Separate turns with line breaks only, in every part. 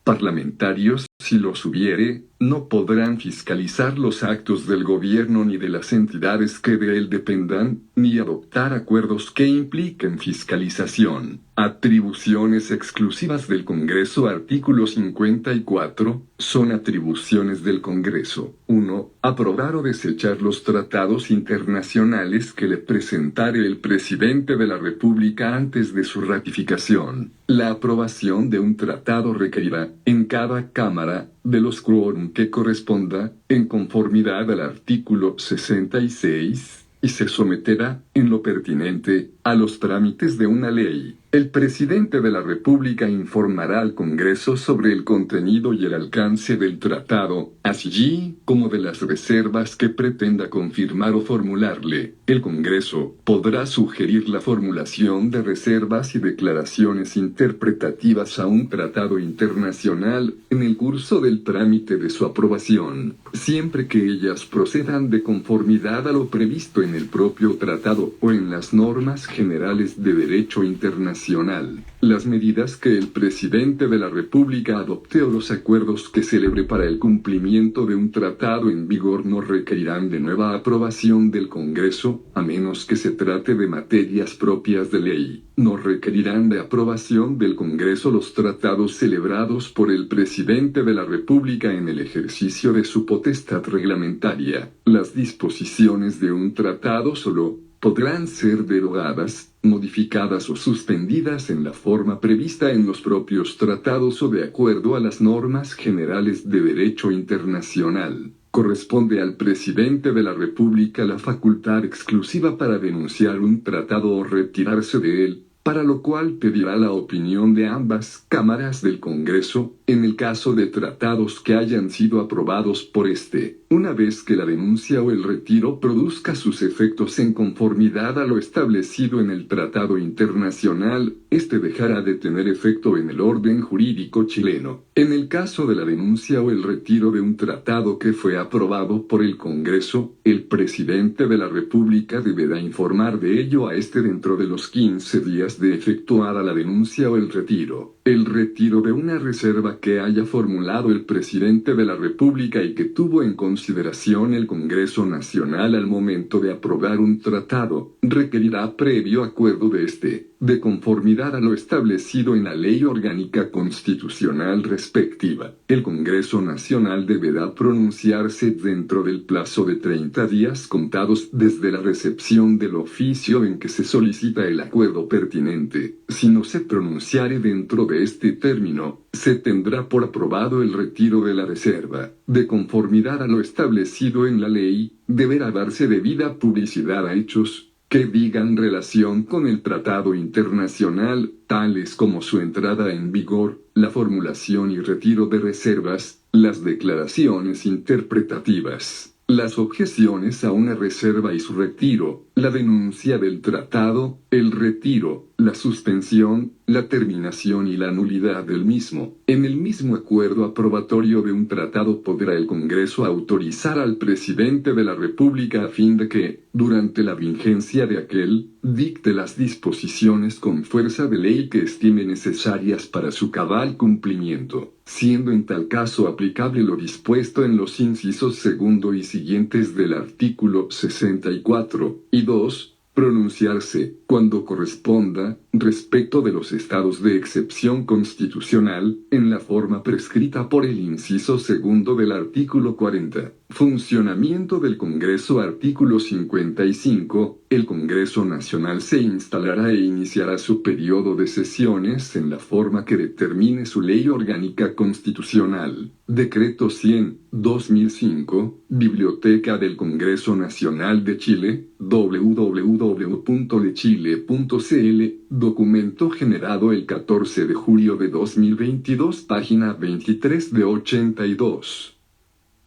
parlamentarios, si los hubiere, no podrán fiscalizar los actos del gobierno ni de las entidades que de él dependan, ni adoptar acuerdos que impliquen fiscalización. Atribuciones exclusivas del Congreso. Artículo 54. Son atribuciones del Congreso. 1. Aprobar o desechar los tratados internacionales que le presentare el presidente de la República antes de su ratificación. La aprobación de un tratado requerirá, en cada Cámara, de los quórum que corresponda, en conformidad al artículo 66, y se someterá, en lo pertinente, a los trámites de una ley. El presidente de la República informará al Congreso sobre el contenido y el alcance del tratado, así como de las reservas que pretenda confirmar o formularle. El Congreso podrá sugerir la formulación de reservas y declaraciones interpretativas a un tratado internacional en el curso del trámite de su aprobación, siempre que ellas procedan de conformidad a lo previsto en el propio tratado o en las normas generales de derecho internacional. Las medidas que el presidente de la República adopte o los acuerdos que celebre para el cumplimiento de un tratado en vigor no requerirán de nueva aprobación del Congreso, a menos que se trate de materias propias de ley. No requerirán de aprobación del Congreso los tratados celebrados por el presidente de la República en el ejercicio de su potestad reglamentaria. Las disposiciones de un tratado solo podrán ser derogadas, modificadas o suspendidas en la forma prevista en los propios tratados o de acuerdo a las normas generales de derecho internacional. Corresponde al presidente de la República la facultad exclusiva para denunciar un tratado o retirarse de él, para lo cual pedirá la opinión de ambas cámaras del Congreso, en el caso de tratados que hayan sido aprobados por éste. Una vez que la denuncia o el retiro produzca sus efectos en conformidad a lo establecido en el tratado internacional, este dejará de tener efecto en el orden jurídico chileno. En el caso de la denuncia o el retiro de un tratado que fue aprobado por el Congreso, el presidente de la República deberá informar de ello a este dentro de los 15 días de efectuada la denuncia o el retiro. El retiro de una reserva que haya formulado el presidente de la República y que tuvo en consideración el Congreso Nacional al momento de aprobar un tratado, requerirá previo acuerdo de éste, de conformidad a lo establecido en la ley orgánica constitucional respectiva. El Congreso Nacional deberá pronunciarse dentro del plazo de 30 días contados desde la recepción del oficio en que se solicita el acuerdo pertinente. Si no se pronunciare dentro de este término, se tendrá por aprobado el retiro de la reserva. De conformidad a lo establecido en la ley, deberá darse debida publicidad a hechos que digan relación con el tratado internacional, tales como su entrada en vigor, la formulación y retiro de reservas, las declaraciones interpretativas, las objeciones a una reserva y su retiro, la denuncia del tratado, el retiro, la suspensión, la terminación y la nulidad del mismo. En el mismo acuerdo aprobatorio de un tratado podrá el Congreso autorizar al presidente de la República a fin de que, durante la vigencia de aquel, dicte las disposiciones con fuerza de ley que estime necesarias para su cabal cumplimiento, siendo en tal caso aplicable lo dispuesto en los incisos segundo y siguientes del artículo 64, y 2. Pronunciarse, cuando corresponda, respecto de los estados de excepción constitucional, en la forma prescrita por el inciso segundo del artículo 40. Funcionamiento del Congreso. Artículo 55. El Congreso Nacional se instalará e iniciará su periodo de sesiones en la forma que determine su ley orgánica constitucional. Decreto 100/2005, Biblioteca del Congreso Nacional de Chile, www.lechile.cl, documento generado el 14 de julio de 2022, página 23 de 82.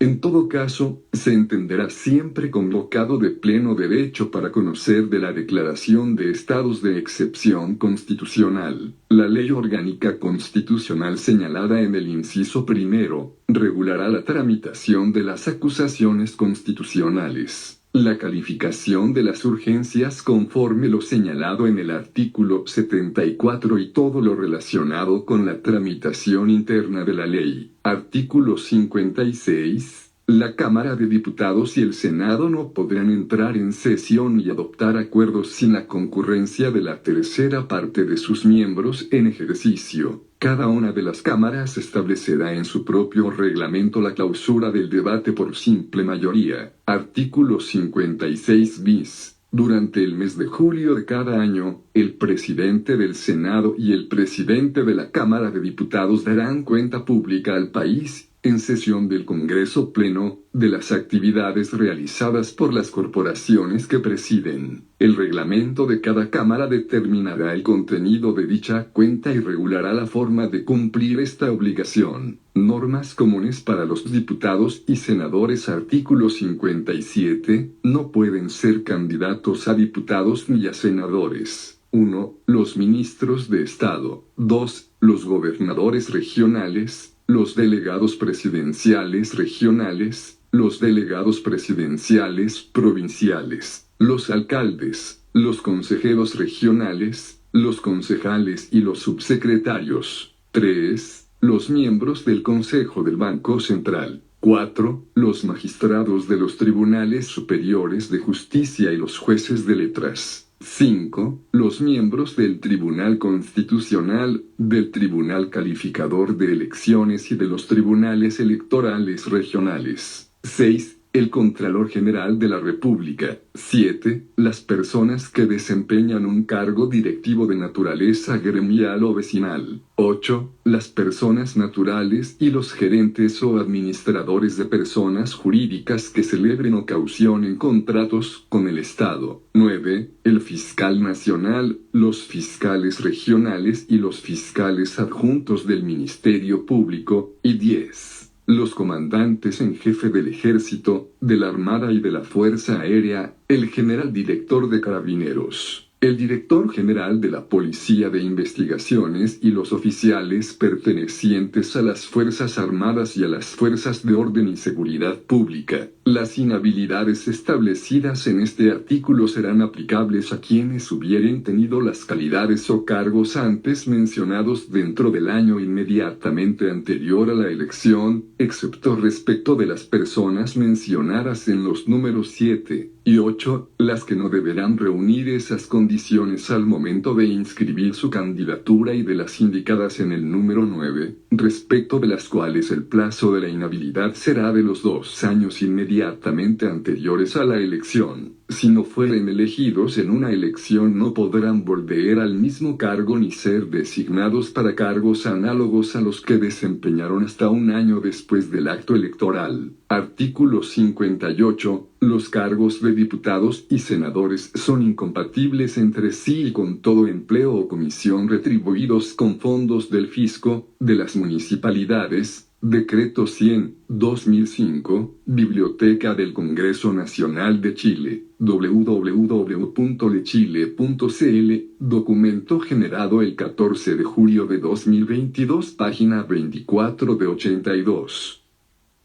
En todo caso, se entenderá siempre convocado de pleno derecho para conocer de la declaración de estados de excepción constitucional. La ley orgánica constitucional señalada en el inciso primero regulará la tramitación de las acusaciones constitucionales. La calificación de las urgencias conforme lo señalado en el artículo 74 y todo lo relacionado con la tramitación interna de la ley. Artículo 56. La Cámara de Diputados y el Senado no podrán entrar en sesión y adoptar acuerdos sin la concurrencia de la tercera parte de sus miembros en ejercicio. Cada una de las cámaras establecerá en su propio reglamento la clausura del debate por simple mayoría. Artículo 56 bis. Durante el mes de julio de cada año, el presidente del Senado y el presidente de la Cámara de Diputados darán cuenta pública al país, en sesión del Congreso Pleno, de las actividades realizadas por las corporaciones que presiden. El reglamento de cada Cámara determinará el contenido de dicha cuenta y regulará la forma de cumplir esta obligación. Normas comunes para los diputados y senadores. Artículo 57. No pueden ser candidatos a diputados ni a senadores. 1. Los ministros de Estado. 2. Los gobernadores regionales, los delegados presidenciales regionales, los delegados presidenciales provinciales, los alcaldes, los consejeros regionales, los concejales y los subsecretarios. 3. Los miembros del Consejo del Banco Central. 4. Los magistrados de los tribunales superiores de justicia y los jueces de letras. 5. Los miembros del Tribunal Constitucional, del Tribunal Calificador de Elecciones y de los tribunales electorales regionales. 6. El Contralor General de la República. 7. Las personas que desempeñan un cargo directivo de naturaleza gremial o vecinal. 8. Las personas naturales y los gerentes o administradores de personas jurídicas que celebren o caucionen contratos con el Estado. 9. El fiscal nacional, los fiscales regionales y los fiscales adjuntos del Ministerio Público. Y 10. Los comandantes en jefe del Ejército, de la Armada y de la Fuerza Aérea, el general director de Carabineros, el director general de la Policía de Investigaciones y los oficiales pertenecientes a las Fuerzas Armadas y a las Fuerzas de Orden y Seguridad Pública. Las inhabilidades establecidas en este artículo serán aplicables a quienes hubieren tenido las calidades o cargos antes mencionados dentro del año inmediatamente anterior a la elección, excepto respecto de las personas mencionadas en los números 7 y 8, las que no deberán reunir esas condiciones al momento de inscribir su candidatura y de las indicadas en el número 9, respecto de las cuales el plazo de la inhabilidad será de los 2 años inmediatamente anteriores a la elección. Si no fueren elegidos en una elección no podrán volver al mismo cargo ni ser designados para cargos análogos a los que desempeñaron hasta un año después del acto electoral. Artículo 58. Los cargos de diputados y senadores son incompatibles entre sí y con todo empleo o comisión retribuidos con fondos del fisco, de las municipalidades. Decreto 100/2005, Biblioteca del Congreso Nacional de Chile, www.lechile.cl, documento generado el 14 de julio de 2022, página 24 de 82.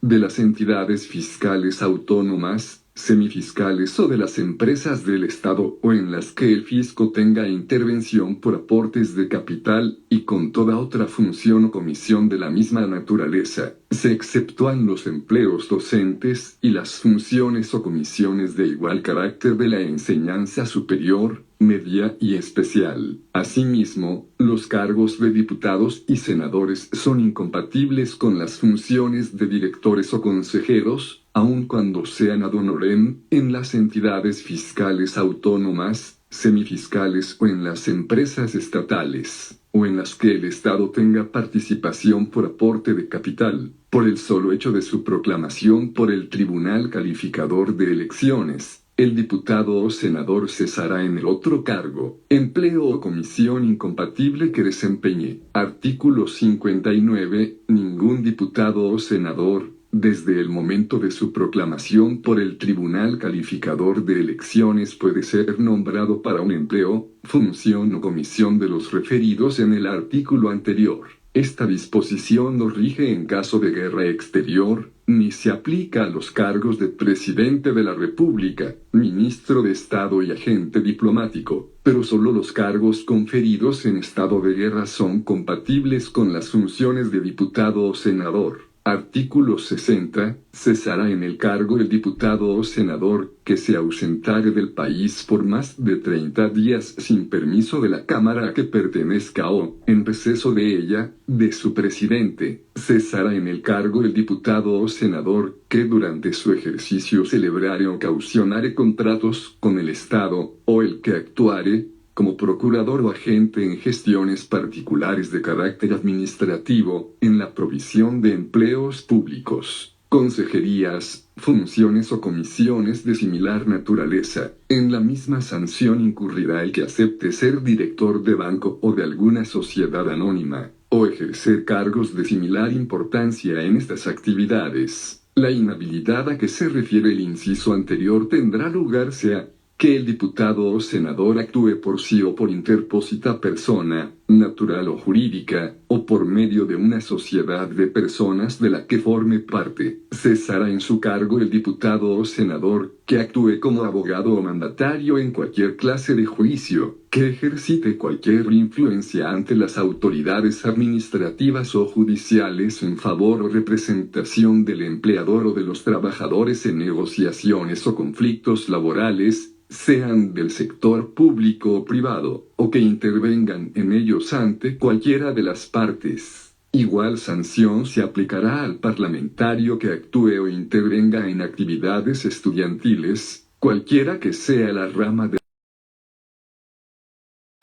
De las entidades fiscales autónomas, semifiscales o de las empresas del Estado o en las que el fisco tenga intervención por aportes de capital y con toda otra función o comisión de la misma naturaleza, se exceptúan los empleos docentes y las funciones o comisiones de igual carácter de la enseñanza superior, media y especial. Asimismo, los cargos de diputados y senadores son incompatibles con las funciones de directores o consejeros, aun cuando sean ad honorem, en las entidades fiscales autónomas, semifiscales o en las empresas estatales, o en las que el Estado tenga participación por aporte de capital, por el solo hecho de su proclamación por el Tribunal Calificador de Elecciones. El diputado o senador cesará en el otro cargo, empleo o comisión incompatible que desempeñe. Artículo 59. Ningún diputado o senador, desde el momento de su proclamación por el Tribunal Calificador de Elecciones puede ser nombrado para un empleo, función o comisión de los referidos en el artículo anterior. Esta disposición no rige en caso de guerra exterior, ni se aplica a los cargos de presidente de la República, ministro de Estado y agente diplomático, pero solo los cargos conferidos en estado de guerra son compatibles con las funciones de diputado o senador. Artículo 60. Cesará en el cargo el diputado o senador que se ausentare del país por más de 30 días sin permiso de la Cámara a que pertenezca o, en receso de ella, de su presidente. Cesará en el cargo el diputado o senador que durante su ejercicio celebrare o caucionare contratos con el Estado, o el que actuare como procurador o agente en gestiones particulares de carácter administrativo, en la provisión de empleos públicos, consejerías, funciones o comisiones de similar naturaleza. En la misma sanción incurrirá el que acepte ser director de banco o de alguna sociedad anónima, o ejercer cargos de similar importancia en estas actividades. La inhabilidad a que se refiere el inciso anterior tendrá lugar sea que el diputado o senador actúe por sí o por interpósita persona, natural o jurídica, o por medio de una sociedad de personas de la que forme parte. Cesará en su cargo el diputado o senador que actúe como abogado o mandatario en cualquier clase de juicio, que ejercite cualquier influencia ante las autoridades administrativas o judiciales en favor o representación del empleador o de los trabajadores en negociaciones o conflictos laborales, sean del sector público o privado, o que intervengan en ellos ante cualquiera de las partes. Igual sanción se aplicará al parlamentario que actúe o intervenga en actividades estudiantiles, cualquiera que sea la rama de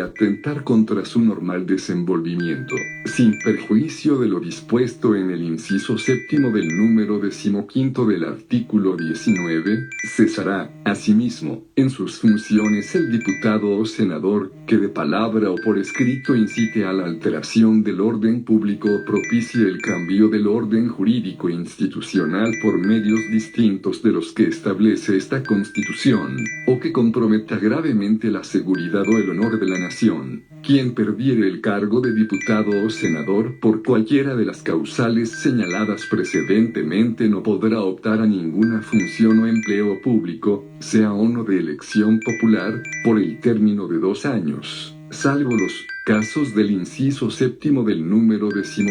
atentar contra su normal desenvolvimiento, sin perjuicio de lo dispuesto en el inciso séptimo del número 15 del artículo 19, cesará, asimismo, en sus funciones el diputado o senador que de palabra o por escrito incite a la alteración del orden público o propicie el cambio del orden jurídico e institucional por medios distintos de los que establece esta Constitución, o que comprometa gravemente la seguridad o el honor de la nación. Quien perdiere el cargo de diputado o senador por cualquiera de las causales señaladas precedentemente no podrá optar a ninguna función o empleo público, sea o no de elección popular, por el término de 2 años, salvo los casos del inciso séptimo del número 15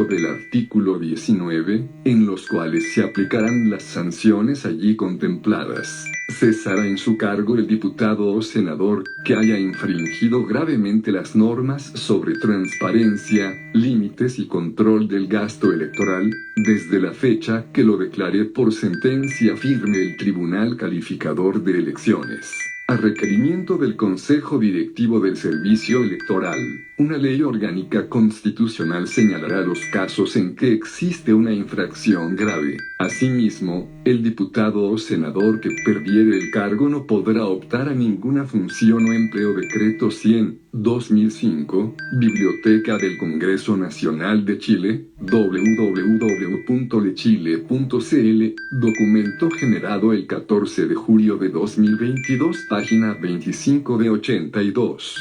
del artículo 19, en los cuales se aplicarán las sanciones allí contempladas. Cesará en su cargo el diputado o senador que haya infringido gravemente las normas sobre transparencia, límites y control del gasto electoral, desde la fecha que lo declare por sentencia firme el Tribunal Calificador de Elecciones. A requerimiento del Consejo Directivo del Servicio Electoral, una ley orgánica constitucional señalará los casos en que existe una infracción grave. Asimismo, el diputado o senador que perdiere el cargo no podrá optar a ninguna función o empleo. Decreto 100/2005, Biblioteca del Congreso Nacional de Chile, www.lechile.cl, documento generado el 14 de julio de 2022, página 25 de 82.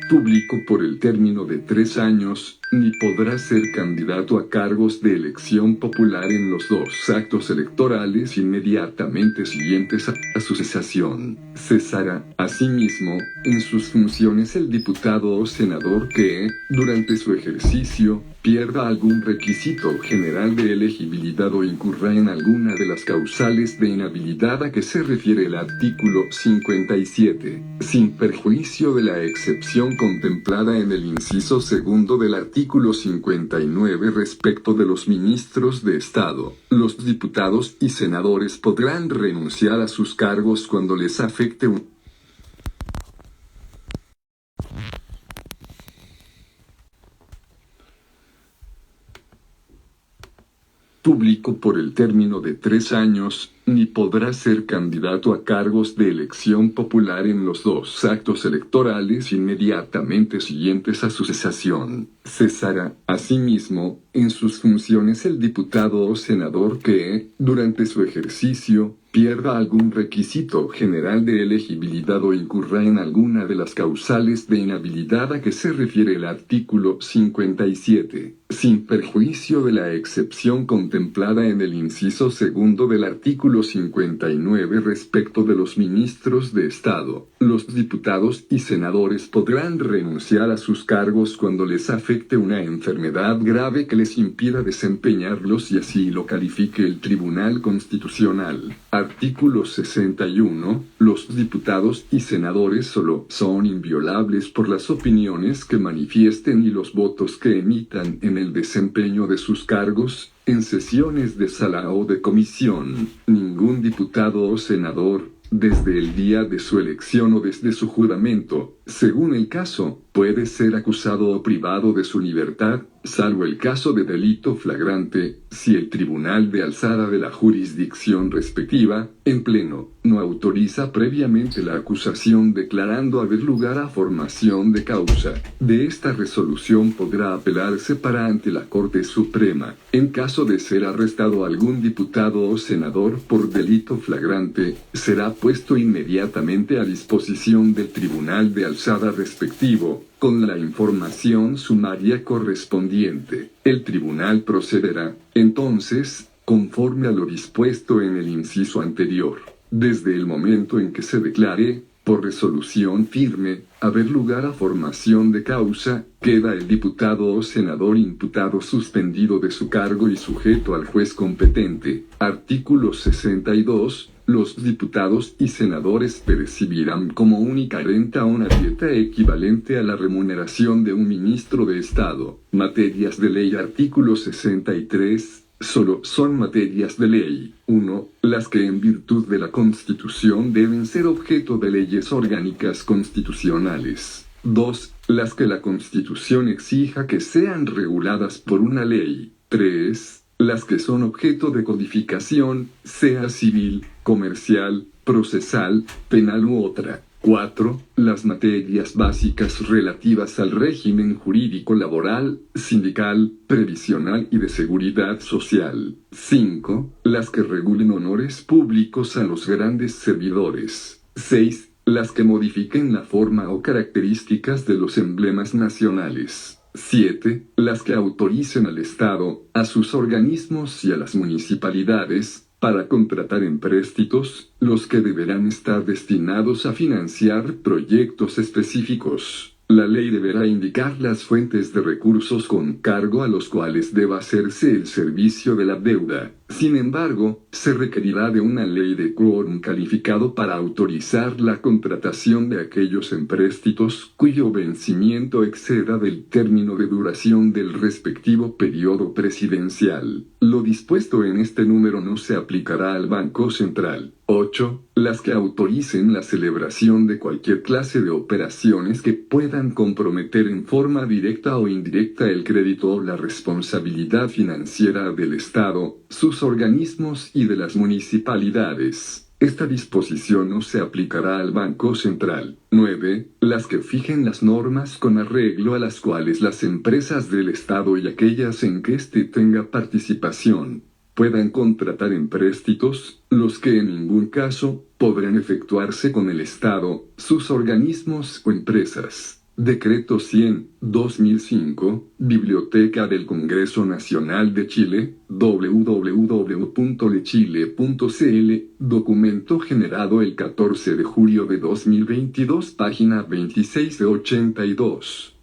Público por el término de 3 años, ni podrá ser candidato a cargos de elección popular en los 2 actos electorales inmediatamente siguientes a su cesación. Cesará, asimismo, en sus funciones el diputado o senador que, durante su ejercicio, pierda algún requisito general de elegibilidad o incurra en alguna de las causales de inhabilidad a que se refiere el artículo 57, sin perjuicio de la excepción contemplada en el inciso segundo del artículo 59 respecto de los ministros de Estado. Los diputados y senadores podrán renunciar a sus cargos cuando les afecte un público por el término de 3 años, ni podrá ser candidato a cargos de elección popular en los 2 actos electorales inmediatamente siguientes a su cesación. Cesará, asimismo, en sus funciones el diputado o senador que, durante su ejercicio, pierda algún requisito general de elegibilidad o incurra en alguna de las causales de inhabilidad a que se refiere el artículo 57, sin perjuicio de la excepción contemplada en el inciso segundo del artículo 59 respecto de los ministros de Estado. Los diputados y senadores podrán renunciar a sus cargos cuando les afecte una enfermedad grave que les impida desempeñarlos y así lo califique el Tribunal Constitucional. Artículo 61. Los diputados y senadores solo son inviolables por las opiniones que manifiesten y los votos que emitan en el desempeño de sus cargos, en sesiones de sala o de comisión. Ningún diputado o senador, desde el día de su elección o desde su juramento, según el caso, puede ser acusado o privado de su libertad, salvo el caso de delito flagrante, si el tribunal de alzada de la jurisdicción respectiva, en pleno, no autoriza previamente la acusación declarando haber lugar a formación de causa. De esta resolución podrá apelarse para ante la Corte Suprema. En caso de ser arrestado algún diputado o senador por delito flagrante, será puesto inmediatamente a disposición del tribunal de alzada respectivo, con la información sumaria correspondiente. El tribunal procederá, entonces, conforme a lo dispuesto en el inciso anterior. Desde el momento en que se declare, por resolución firme, haber lugar a formación de causa, queda el diputado o senador imputado suspendido de su cargo y sujeto al juez competente. Artículo 62. Los diputados y senadores percibirán como única renta una dieta equivalente a la remuneración de un ministro de Estado. Materias de ley. Artículo 63. Solo son materias de ley. 1. Las que en virtud de la Constitución deben ser objeto de leyes orgánicas constitucionales. 2. Las que la Constitución exija que sean reguladas por una ley. 3. Las que son objeto de codificación, sea civil, comercial, procesal, penal u otra. 4. Las materias básicas relativas al régimen jurídico laboral, sindical, previsional y de seguridad social. 5. Las que regulen honores públicos a los grandes servidores. 6. Las que modifiquen la forma o características de los emblemas nacionales. 7. Las que autoricen al Estado, a sus organismos y a las municipalidades, para contratar empréstitos, los que deberán estar destinados a financiar proyectos específicos. La ley deberá indicar las fuentes de recursos con cargo a los cuales deba hacerse el servicio de la deuda. Sin embargo, se requerirá de una ley de quórum calificado para autorizar la contratación de aquellos empréstitos cuyo vencimiento exceda del término de duración del respectivo periodo presidencial. Lo dispuesto en este número no se aplicará al Banco Central. 8. Las que autoricen la celebración de cualquier clase de operaciones que puedan comprometer en forma directa o indirecta el crédito o la responsabilidad financiera del Estado, sus organismos y de las municipalidades. Esta disposición no se aplicará al Banco Central. 9. Las que fijen las normas con arreglo a las cuales las empresas del Estado y aquellas en que éste tenga participación puedan contratar empréstitos, los que en ningún caso podrán efectuarse con el Estado, sus organismos o empresas. Decreto 100/2005, Biblioteca del Congreso Nacional de Chile, www.lechile.cl, documento generado el 14 de julio de 2022, página 26 de 82.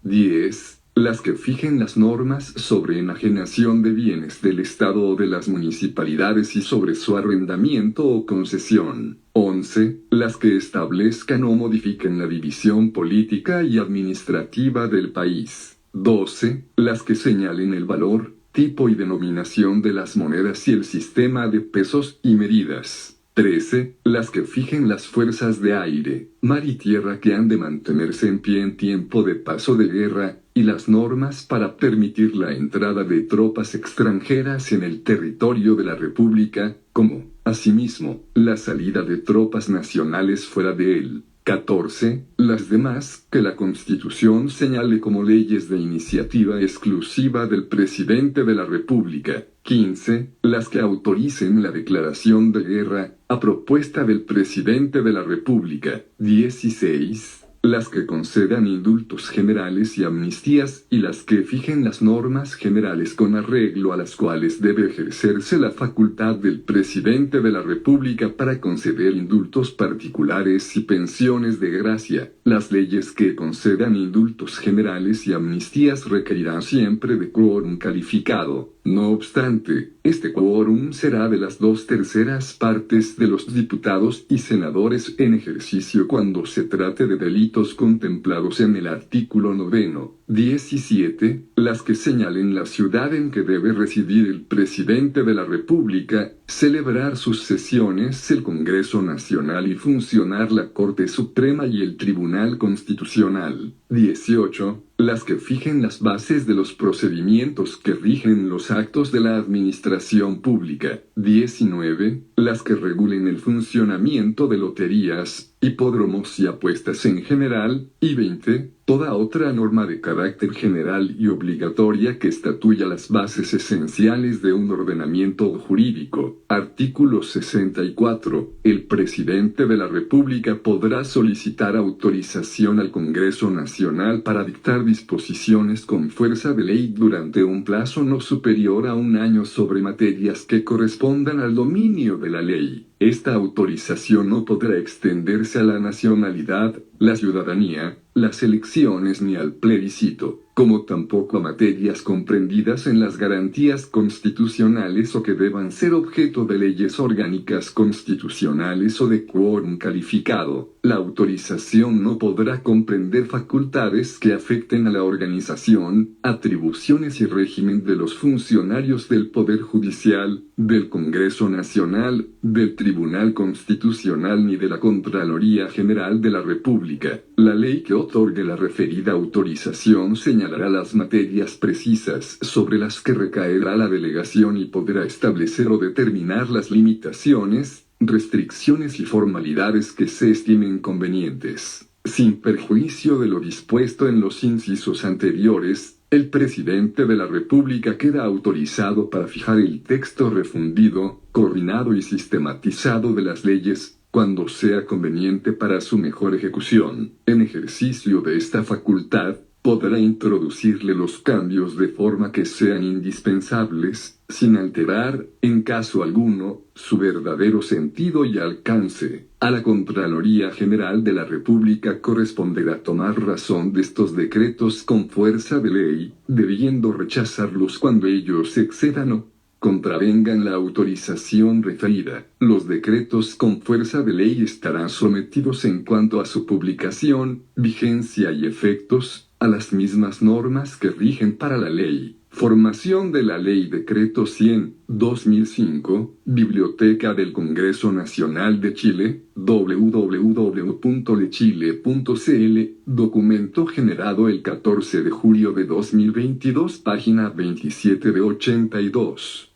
10. Las que fijen las normas sobre enajenación de bienes del Estado o de las municipalidades y sobre su arrendamiento o concesión. 11. Las que establezcan o modifiquen la división política y administrativa del país. 12. Las que señalen el valor, tipo y denominación de las monedas y el sistema de pesos y medidas. 13. Las que fijen las fuerzas de aire, mar y tierra que han de mantenerse en pie en tiempo de paso de guerra, y las normas para permitir la entrada de tropas extranjeras en el territorio de la República, como Asimismo, la salida de tropas nacionales fuera de él. 14. Las demás que la Constitución señale como leyes de iniciativa exclusiva del Presidente de la República. 15. Las que autoricen la declaración de guerra, a propuesta del Presidente de la República. 16. Las que concedan indultos generales y amnistías y las que fijen las normas generales con arreglo a las cuales debe ejercerse la facultad del Presidente de la República para conceder indultos particulares y pensiones de gracia. Las leyes que concedan indultos generales y amnistías requerirán siempre de quórum calificado. No obstante, este quórum será de las 2/3 partes de los diputados y senadores en ejercicio cuando se trate de delitos contemplados en el artículo 9. 17. Las que señalen la ciudad en que debe residir el Presidente de la República, celebrar sus sesiones el Congreso Nacional y funcionar la Corte Suprema y el Tribunal Constitucional. 18. Las que fijen las bases de los procedimientos que rigen los actos de la administración pública. 19. Las que regulen el funcionamiento de loterías, hipódromos y apuestas en general. Y 20. Toda otra norma de carácter general y obligatoria que estatuya las bases esenciales de un ordenamiento jurídico. Artículo 64. El Presidente de la República podrá solicitar autorización al Congreso Nacional para dictar disposiciones con fuerza de ley durante un plazo no superior a un año sobre materias que correspondan al dominio de la ley. Esta autorización no podrá extenderse a la nacionalidad, la ciudadanía, las elecciones ni al plebiscito, como tampoco a materias comprendidas en las garantías constitucionales o que deban ser objeto de leyes orgánicas constitucionales o de quórum calificado. La autorización no podrá comprender facultades que afecten a la organización, atribuciones y régimen de los funcionarios del Poder Judicial, del Congreso Nacional, del Tribunal Constitucional ni de la Contraloría General de la República. La ley que otorgue la referida autorización señalará las materias precisas sobre las que recaerá la delegación y podrá establecer o determinar las limitaciones, restricciones y formalidades que se estimen convenientes. Sin perjuicio de lo dispuesto en los incisos anteriores, el Presidente de la República queda autorizado para fijar el texto refundido, coordinado y sistematizado de las leyes, cuando sea conveniente para su mejor ejecución. En ejercicio de esta facultad, podrá introducirle los cambios de forma que sean indispensables, sin alterar, en caso alguno, su verdadero sentido y alcance. A la Contraloría General de la República corresponderá tomar razón de estos decretos con fuerza de ley, debiendo rechazarlos cuando ellos excedan o contravengan la autorización referida. Los decretos con fuerza de ley estarán sometidos en cuanto a su publicación, vigencia y efectos, a las mismas normas que rigen para la ley. Formación de la Ley Decreto 100/2005, Biblioteca del Congreso Nacional de Chile, www.lechile.cl, documento generado el 14 de julio de 2022, página 27 de 82.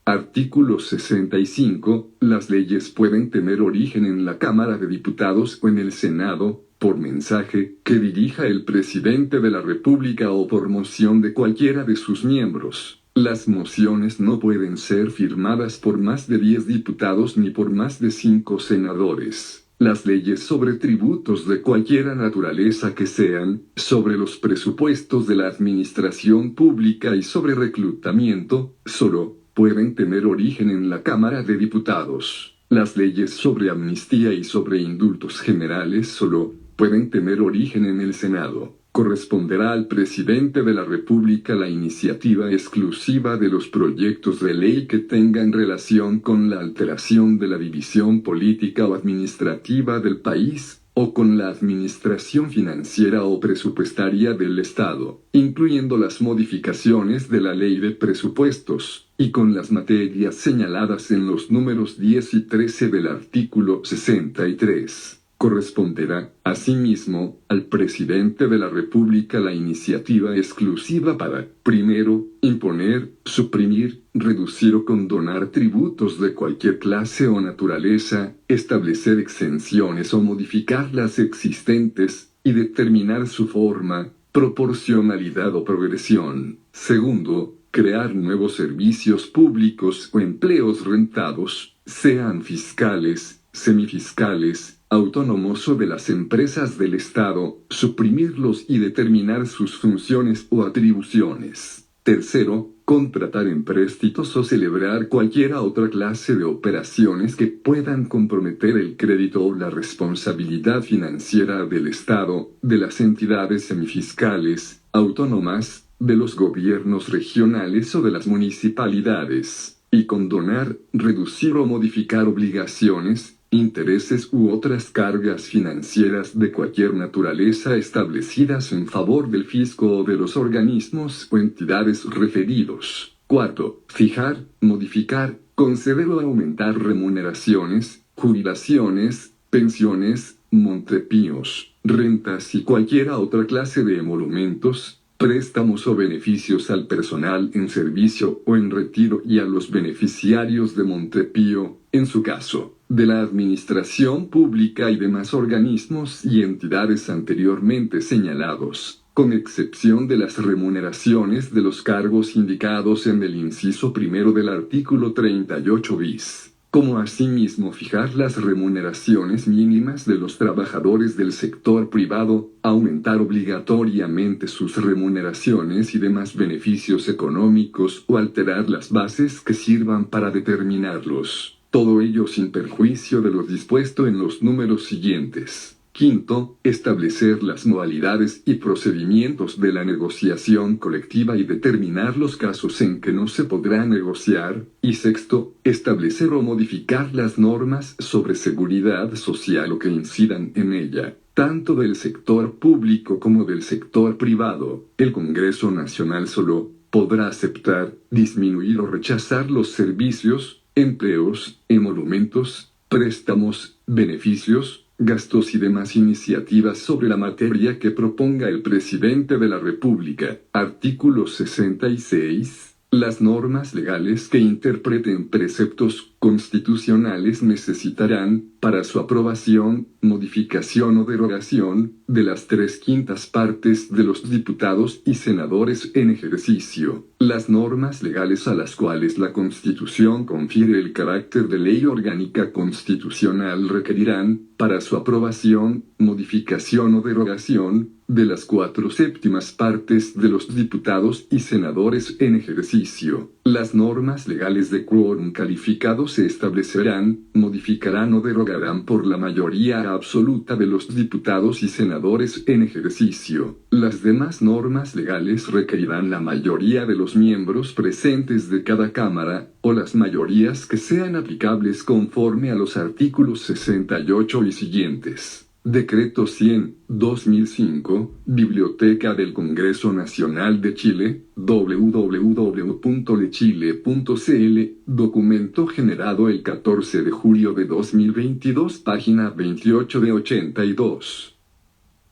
Artículo 65. Las leyes pueden tener origen en la Cámara de Diputados o en el Senado, por mensaje que dirija el Presidente de la República o por moción de cualquiera de sus miembros. Las mociones no pueden ser firmadas por más de 10 diputados ni por más de 5 senadores. Las leyes sobre tributos de cualquiera naturaleza que sean, sobre los presupuestos de la administración pública y sobre reclutamiento, solo pueden tener origen en la Cámara de Diputados. Las leyes sobre amnistía y sobre indultos generales solo pueden tener origen en el Senado. Corresponderá al Presidente de la República la iniciativa exclusiva de los proyectos de ley que tengan relación con la alteración de la división política o administrativa del país, o con la administración financiera o presupuestaria del Estado, incluyendo las modificaciones de la Ley de Presupuestos, y con las materias señaladas en los números 10 y 13 del artículo 63. Corresponderá, asimismo, al presidente de la República la iniciativa exclusiva para, primero, imponer, suprimir, reducir o condonar tributos de cualquier clase o naturaleza, establecer exenciones o modificar las existentes, y determinar su forma, proporcionalidad o progresión. Segundo, crear nuevos servicios públicos o empleos rentados, sean fiscales, semifiscales, autónomos o de las empresas del Estado, suprimirlos y determinar sus funciones o atribuciones. Tercero, contratar empréstitos o celebrar cualquiera otra clase de operaciones que puedan comprometer el crédito o la responsabilidad financiera del Estado, de las entidades semifiscales, autónomas, de los gobiernos regionales o de las municipalidades, y condonar, reducir o modificar obligaciones, intereses u otras cargas financieras de cualquier naturaleza establecidas en favor del fisco o de los organismos o entidades referidos. Cuarto, fijar, modificar, conceder o aumentar remuneraciones, jubilaciones, pensiones, montepíos, rentas y cualquiera otra clase de emolumentos, préstamos o beneficios al personal en servicio o en retiro y a los beneficiarios de montepío, en su caso, de la administración pública y demás organismos y entidades anteriormente señalados, con excepción de las remuneraciones de los cargos indicados en el inciso primero del artículo 38 bis. Como asimismo fijar las remuneraciones mínimas de los trabajadores del sector privado, aumentar obligatoriamente sus remuneraciones y demás beneficios económicos o alterar las bases que sirvan para determinarlos. Todo ello sin perjuicio de lo dispuesto en los números siguientes. Quinto, establecer las modalidades y procedimientos de la negociación colectiva y determinar los casos en que no se podrá negociar. Y sexto, establecer o modificar las normas sobre seguridad social o que incidan en ella, tanto del sector público como del sector privado. El Congreso Nacional solo podrá aceptar, disminuir o rechazar los servicios, empleos, emolumentos, préstamos, beneficios, gastos y demás iniciativas sobre la materia que proponga el presidente de la República. Artículo 66. Las normas legales que interpreten preceptos constitucionales necesitarán, para su aprobación, modificación o derogación, de las 3/5 partes de los diputados y senadores en ejercicio. Las normas legales a las cuales la Constitución confiere el carácter de ley orgánica constitucional requerirán, para su aprobación, modificación o derogación, de las 4/7 partes de los diputados y senadores en ejercicio. Las normas legales de quórum calificado se establecerán, modificarán o derogarán por la mayoría absoluta de los diputados y senadores en ejercicio. Las demás normas legales requerirán la mayoría de los miembros presentes de cada Cámara, o las mayorías que sean aplicables conforme a los artículos 68 y siguientes. Decreto 100/2005, Biblioteca del Congreso Nacional de Chile, www.lechile.cl, documento generado el 14 de julio de 2022, página 28 de 82.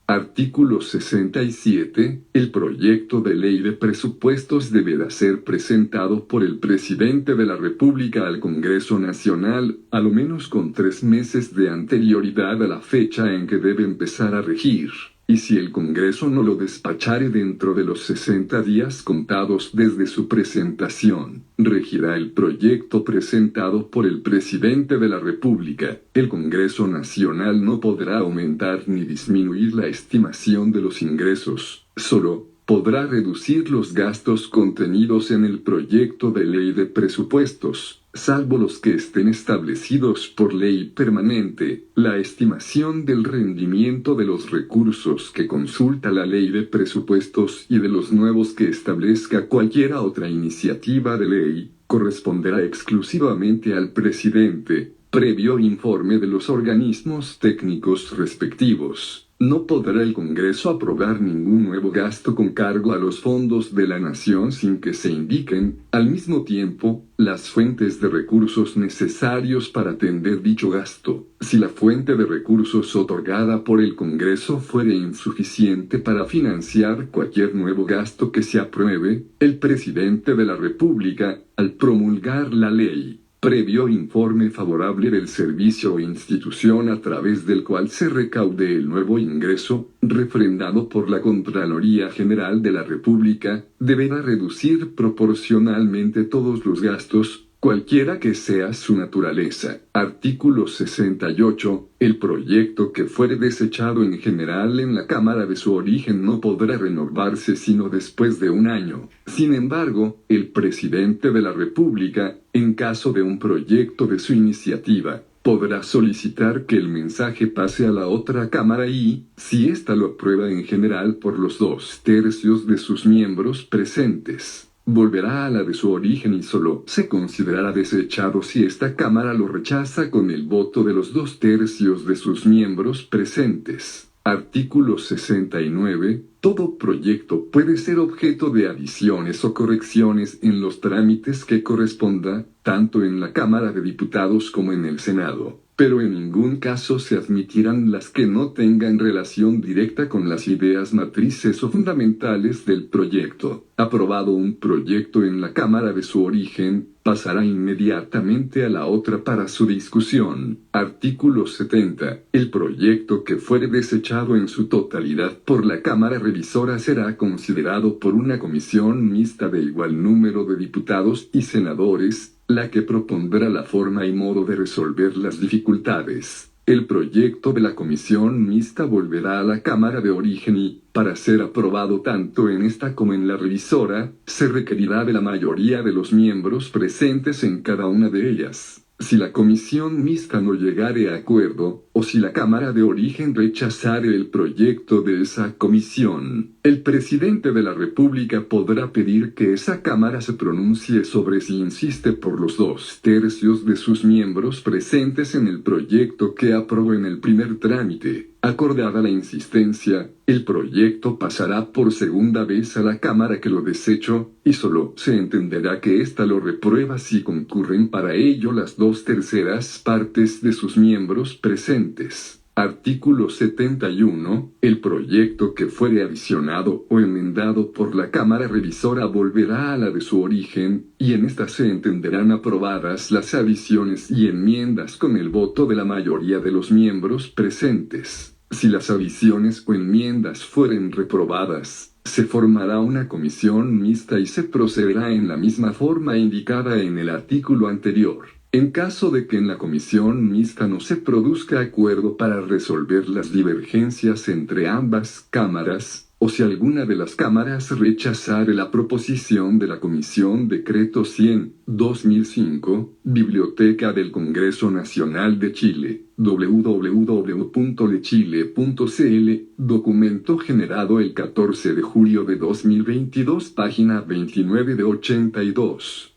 Artículo 67. El proyecto de ley de presupuestos deberá ser presentado por el presidente de la República al Congreso Nacional, a lo menos con 3 meses de anterioridad a la fecha en que debe empezar a regir. Y si el Congreso no lo despachare dentro de los 60 días contados desde su presentación, regirá el proyecto presentado por el presidente de la República. El Congreso Nacional no podrá aumentar ni disminuir la estimación de los ingresos, solo podrá reducir los gastos contenidos en el proyecto de ley de presupuestos, salvo los que estén establecidos por ley permanente. La estimación del rendimiento de los recursos que consulta la ley de presupuestos y de los nuevos que establezca cualquiera otra iniciativa de ley, corresponderá exclusivamente al presidente, previo informe de los organismos técnicos respectivos. No podrá el Congreso aprobar ningún nuevo gasto con cargo a los fondos de la nación sin que se indiquen, al mismo tiempo, las fuentes de recursos necesarios para atender dicho gasto. Si la fuente de recursos otorgada por el Congreso fuere insuficiente para financiar cualquier nuevo gasto que se apruebe, el presidente de la República, al promulgar la ley, previo informe favorable del servicio o institución a través del cual se recaude el nuevo ingreso, refrendado por la Contraloría General de la República, deberá reducir proporcionalmente todos los gastos, cualquiera que sea su naturaleza. Artículo 68. El proyecto que fuere desechado en general en la Cámara de su origen no podrá renovarse sino después de un año. Sin embargo, el presidente de la República, en caso de un proyecto de su iniciativa, podrá solicitar que el mensaje pase a la otra Cámara y, si ésta lo aprueba en general por los 2/3 de sus miembros presentes, volverá a la de su origen y solo se considerará desechado si esta Cámara lo rechaza con el voto de los 2/3 de sus miembros presentes. Artículo 69. Todo proyecto puede ser objeto de adiciones o correcciones en los trámites que corresponda, tanto en la Cámara de Diputados como en el Senado, pero en ningún caso se admitirán las que no tengan relación directa con las ideas matrices o fundamentales del proyecto. Aprobado un proyecto en la Cámara de su origen, pasará inmediatamente a la otra para su discusión. Artículo 70. El proyecto que fuere desechado en su totalidad por la Cámara Revisora será considerado por una comisión mixta de igual número de diputados y senadores, la que propondrá la forma y modo de resolver las dificultades. El proyecto de la comisión mixta volverá a la Cámara de origen y, para ser aprobado tanto en esta como en la revisora, se requerirá de la mayoría de los miembros presentes en cada una de ellas. Si la comisión mixta no llegare a acuerdo, o si la Cámara de origen rechazare el proyecto de esa comisión, el presidente de la República podrá pedir que esa Cámara se pronuncie sobre si insiste por los 2/3 de sus miembros presentes en el proyecto que aprobó en el primer trámite. Acordada la insistencia, el proyecto pasará por segunda vez a la Cámara que lo desechó, y solo se entenderá que ésta lo reprueba si concurren para ello las 2/3 partes de sus miembros presentes. Artículo 71. El proyecto que fuere adicionado o enmendado por la Cámara Revisora volverá a la de su origen, y en esta se entenderán aprobadas las adiciones y enmiendas con el voto de la mayoría de los miembros presentes. Si las adiciones o enmiendas fueren reprobadas, se formará una comisión mixta y se procederá en la misma forma indicada en el artículo anterior. En caso de que en la comisión mixta no se produzca acuerdo para resolver las divergencias entre ambas cámaras, o si alguna de las cámaras rechazare la proposición de la Comisión Decreto 100/2005, Biblioteca del Congreso Nacional de Chile, www.lechile.cl, documento generado el 14 de julio de 2022, página 29 de 82.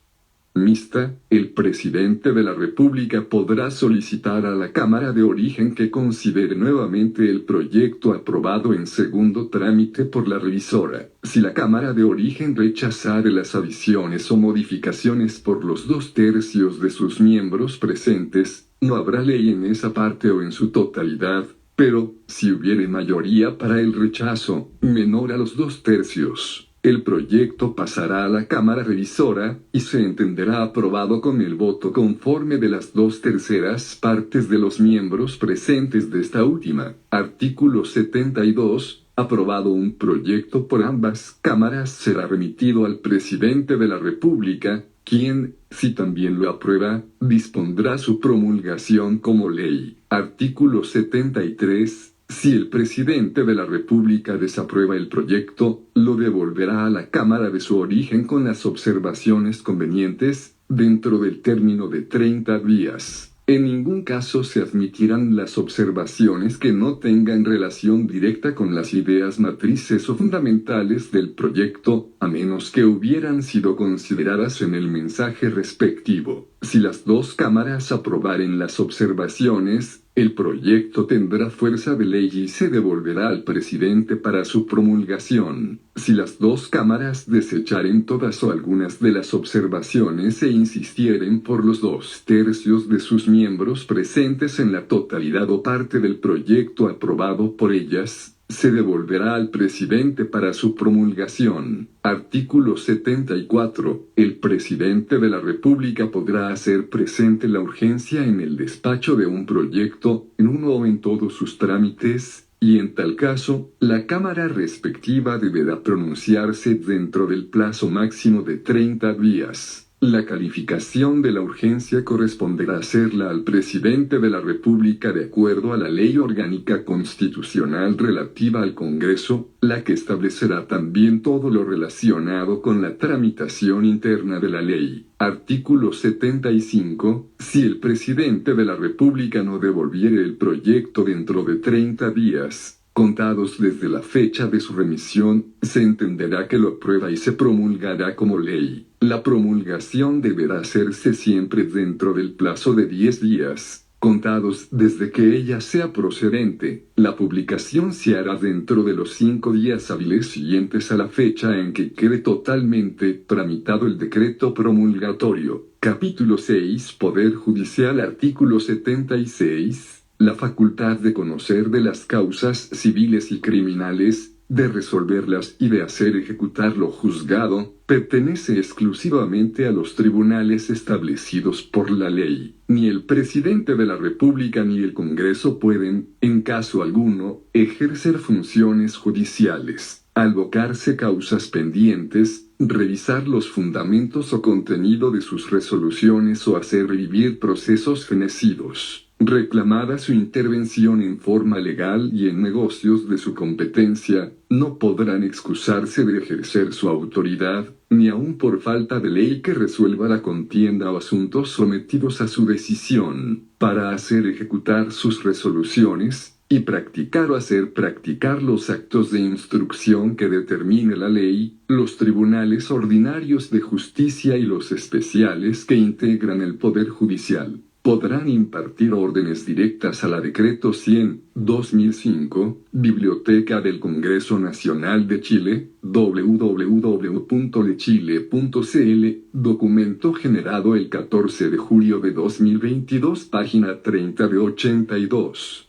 Mixta, el presidente de la República podrá solicitar a la Cámara de origen que considere nuevamente el proyecto aprobado en segundo trámite por la revisora. Si la Cámara de origen rechazare las adiciones o modificaciones por los 2/3 de sus miembros presentes, no habrá ley en esa parte o en su totalidad, pero, si hubiere mayoría para el rechazo, menor a los 2/3, el proyecto pasará a la Cámara Revisora, y se entenderá aprobado con el voto conforme de las 2/3 partes de los miembros presentes de esta última. Artículo 72. Aprobado un proyecto por ambas cámaras será remitido al presidente de la República, quien, si también lo aprueba, dispondrá su promulgación como ley. Artículo 73. Si el presidente de la República desaprueba el proyecto, lo devolverá a la Cámara de su origen con las observaciones convenientes, dentro del término de 30 días. En ningún caso se admitirán las observaciones que no tengan relación directa con las ideas matrices o fundamentales del proyecto, a menos que hubieran sido consideradas en el mensaje respectivo. Si las dos cámaras aprobaren las observaciones, El proyecto tendrá fuerza de ley y se devolverá al presidente para su promulgación. Si las dos cámaras desecharen todas o algunas de las observaciones e insistieren por los 2/3 de sus miembros presentes en la totalidad o parte del proyecto aprobado por ellas, se devolverá al presidente para su promulgación. Artículo 74. El presidente de la República podrá hacer presente la urgencia en el despacho de un proyecto, en uno o en todos sus trámites, y en tal caso, la Cámara respectiva deberá pronunciarse dentro del plazo máximo de 30 días. La calificación de la urgencia corresponderá hacerla al presidente de la República de acuerdo a la Ley Orgánica Constitucional relativa al Congreso, la que establecerá también todo lo relacionado con la tramitación interna de la ley. Artículo 75. Si el presidente de la República no devolviere el proyecto dentro de 30 días, contados desde la fecha de su remisión, se entenderá que lo aprueba y se promulgará como ley. La promulgación deberá hacerse siempre dentro del plazo de 10 días, contados desde que ella sea procedente. La publicación se hará dentro de los 5 días hábiles siguientes a la fecha en que quede totalmente tramitado el decreto promulgatorio. Capítulo 6. Poder Judicial. Artículo 76. La facultad de conocer de las causas civiles y criminales, de resolverlas y de hacer ejecutar lo juzgado, pertenece exclusivamente a los tribunales establecidos por la ley. Ni el presidente de la República ni el Congreso pueden, en caso alguno, ejercer funciones judiciales, albocarse causas pendientes, revisar los fundamentos o contenido de sus resoluciones o hacer revivir procesos fenecidos. Reclamada su intervención en forma legal y en negocios de su competencia, no podrán excusarse de ejercer su autoridad, ni aun por falta de ley que resuelva la contienda o asuntos sometidos a su decisión, para hacer ejecutar sus resoluciones, y practicar o hacer practicar los actos de instrucción que determine la ley, los tribunales ordinarios de justicia y los especiales que integran el Poder Judicial. Podrán impartir órdenes directas a la Decreto 100/2005, Biblioteca del Congreso Nacional de Chile, www.lechile.cl, documento generado el 14 de julio de 2022, página 30 de 82.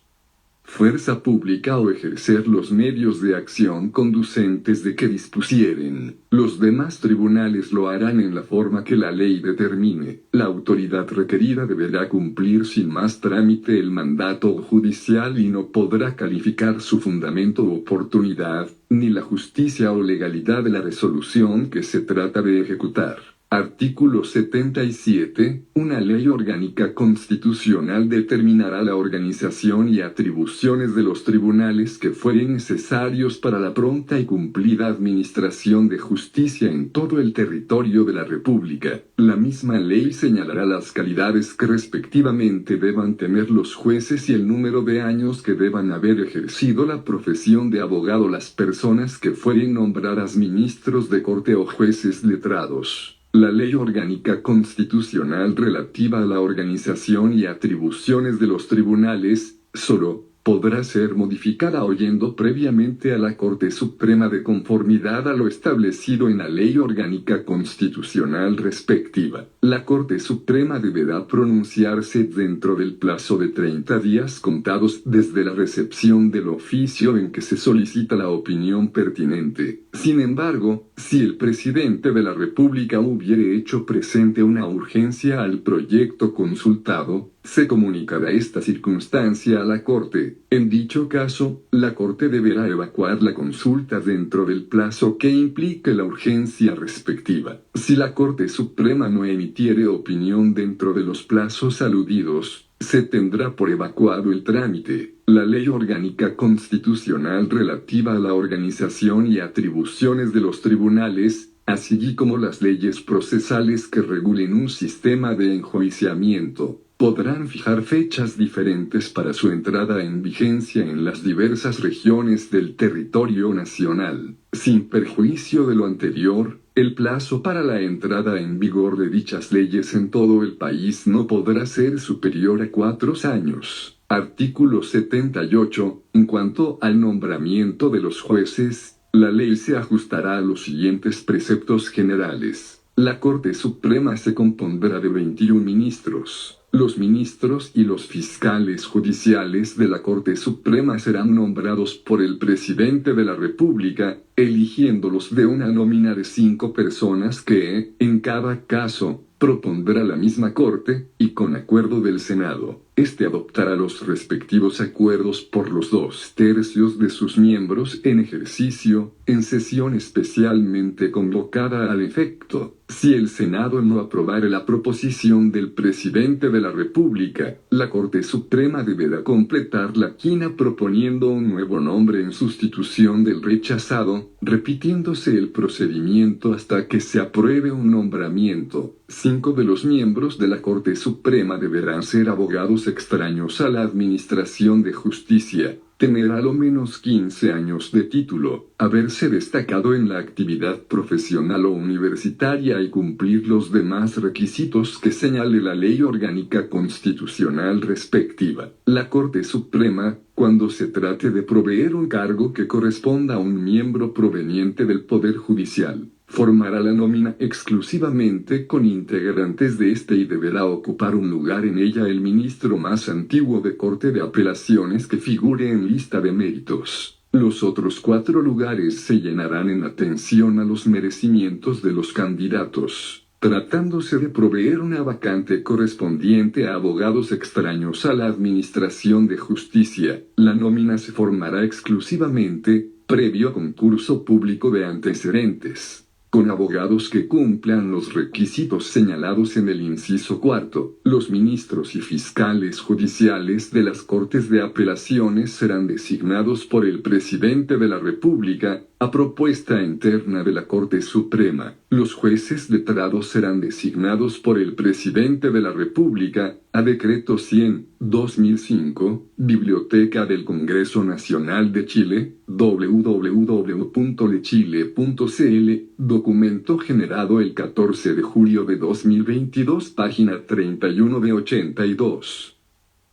Fuerza pública o ejercer los medios de acción conducentes de que dispusieren. Los demás tribunales lo harán en la forma que la ley determine. La autoridad requerida deberá cumplir sin más trámite el mandato judicial y no podrá calificar su fundamento u oportunidad, ni la justicia o legalidad de la resolución que se trata de ejecutar. Artículo 77. Una ley orgánica constitucional determinará la organización y atribuciones de los tribunales que fueren necesarios para la pronta y cumplida administración de justicia en todo el territorio de la República. La misma ley señalará las calidades que respectivamente deban tener los jueces y el número de años que deban haber ejercido la profesión de abogado las personas que fueren nombradas ministros de corte o jueces letrados. La Ley Orgánica Constitucional relativa a la organización y atribuciones de los tribunales, solo, podrá ser modificada oyendo previamente a la Corte Suprema de conformidad a lo establecido en la Ley Orgánica Constitucional respectiva. La Corte Suprema deberá pronunciarse dentro del plazo de 30 días contados desde la recepción del oficio en que se solicita la opinión pertinente. Sin embargo, si el presidente de la República hubiere hecho presente una urgencia al proyecto consultado, se comunicará esta circunstancia a la Corte. En dicho caso, la Corte deberá evacuar la consulta dentro del plazo que implique la urgencia respectiva. Si la Corte Suprema no emitiere opinión dentro de los plazos aludidos, se tendrá por evacuado el trámite. La Ley Orgánica Constitucional relativa a la organización y atribuciones de los tribunales, así como las leyes procesales que regulen un sistema de enjuiciamiento, podrán fijar fechas diferentes para su entrada en vigencia en las diversas regiones del territorio nacional. Sin perjuicio de lo anterior, el plazo para la entrada en vigor de dichas leyes en todo el país no podrá ser superior a 4 años. Artículo 78. En cuanto al nombramiento de los jueces, la ley se ajustará a los siguientes preceptos generales. La Corte Suprema se compondrá de 21 ministros. Los ministros y los fiscales judiciales de la Corte Suprema serán nombrados por el presidente de la República, eligiéndolos de una nómina de 5 personas que, en cada caso, propondrá la misma Corte, y con acuerdo del Senado, este adoptará los respectivos acuerdos por los 2/3 de sus miembros en ejercicio, en sesión especialmente convocada al efecto. Si el Senado no aprobare la proposición del presidente de la República, la Corte Suprema deberá completar la quina proponiendo un nuevo nombre en sustitución del rechazado, repitiéndose el procedimiento hasta que se apruebe un nombramiento. 5 de los miembros de la Corte Suprema deberán ser abogados extraños a la Administración de Justicia, tener a lo menos 15 años de título, haberse destacado en la actividad profesional o universitaria y cumplir los demás requisitos que señale la ley orgánica constitucional respectiva. La Corte Suprema, cuando se trate de proveer un cargo que corresponda a un miembro proveniente del Poder Judicial, formará la nómina exclusivamente con integrantes de este y deberá ocupar un lugar en ella el ministro más antiguo de Corte de Apelaciones que figure en lista de méritos. Los otros 4 lugares se llenarán en atención a los merecimientos de los candidatos. Tratándose de proveer una vacante correspondiente a abogados extraños a la Administración de Justicia, la nómina se formará exclusivamente, previo concurso público de antecedentes, con abogados que cumplan los requisitos señalados en el inciso 4. Los ministros y fiscales judiciales de las Cortes de Apelaciones serán designados por el presidente de la República, a propuesta interna de la Corte Suprema. Los jueces letrados serán designados por el presidente de la República, a decreto 100/2005, Biblioteca del Congreso Nacional de Chile, www.lechile.cl, documento generado el 14 de julio de 2022, página 31 de 82.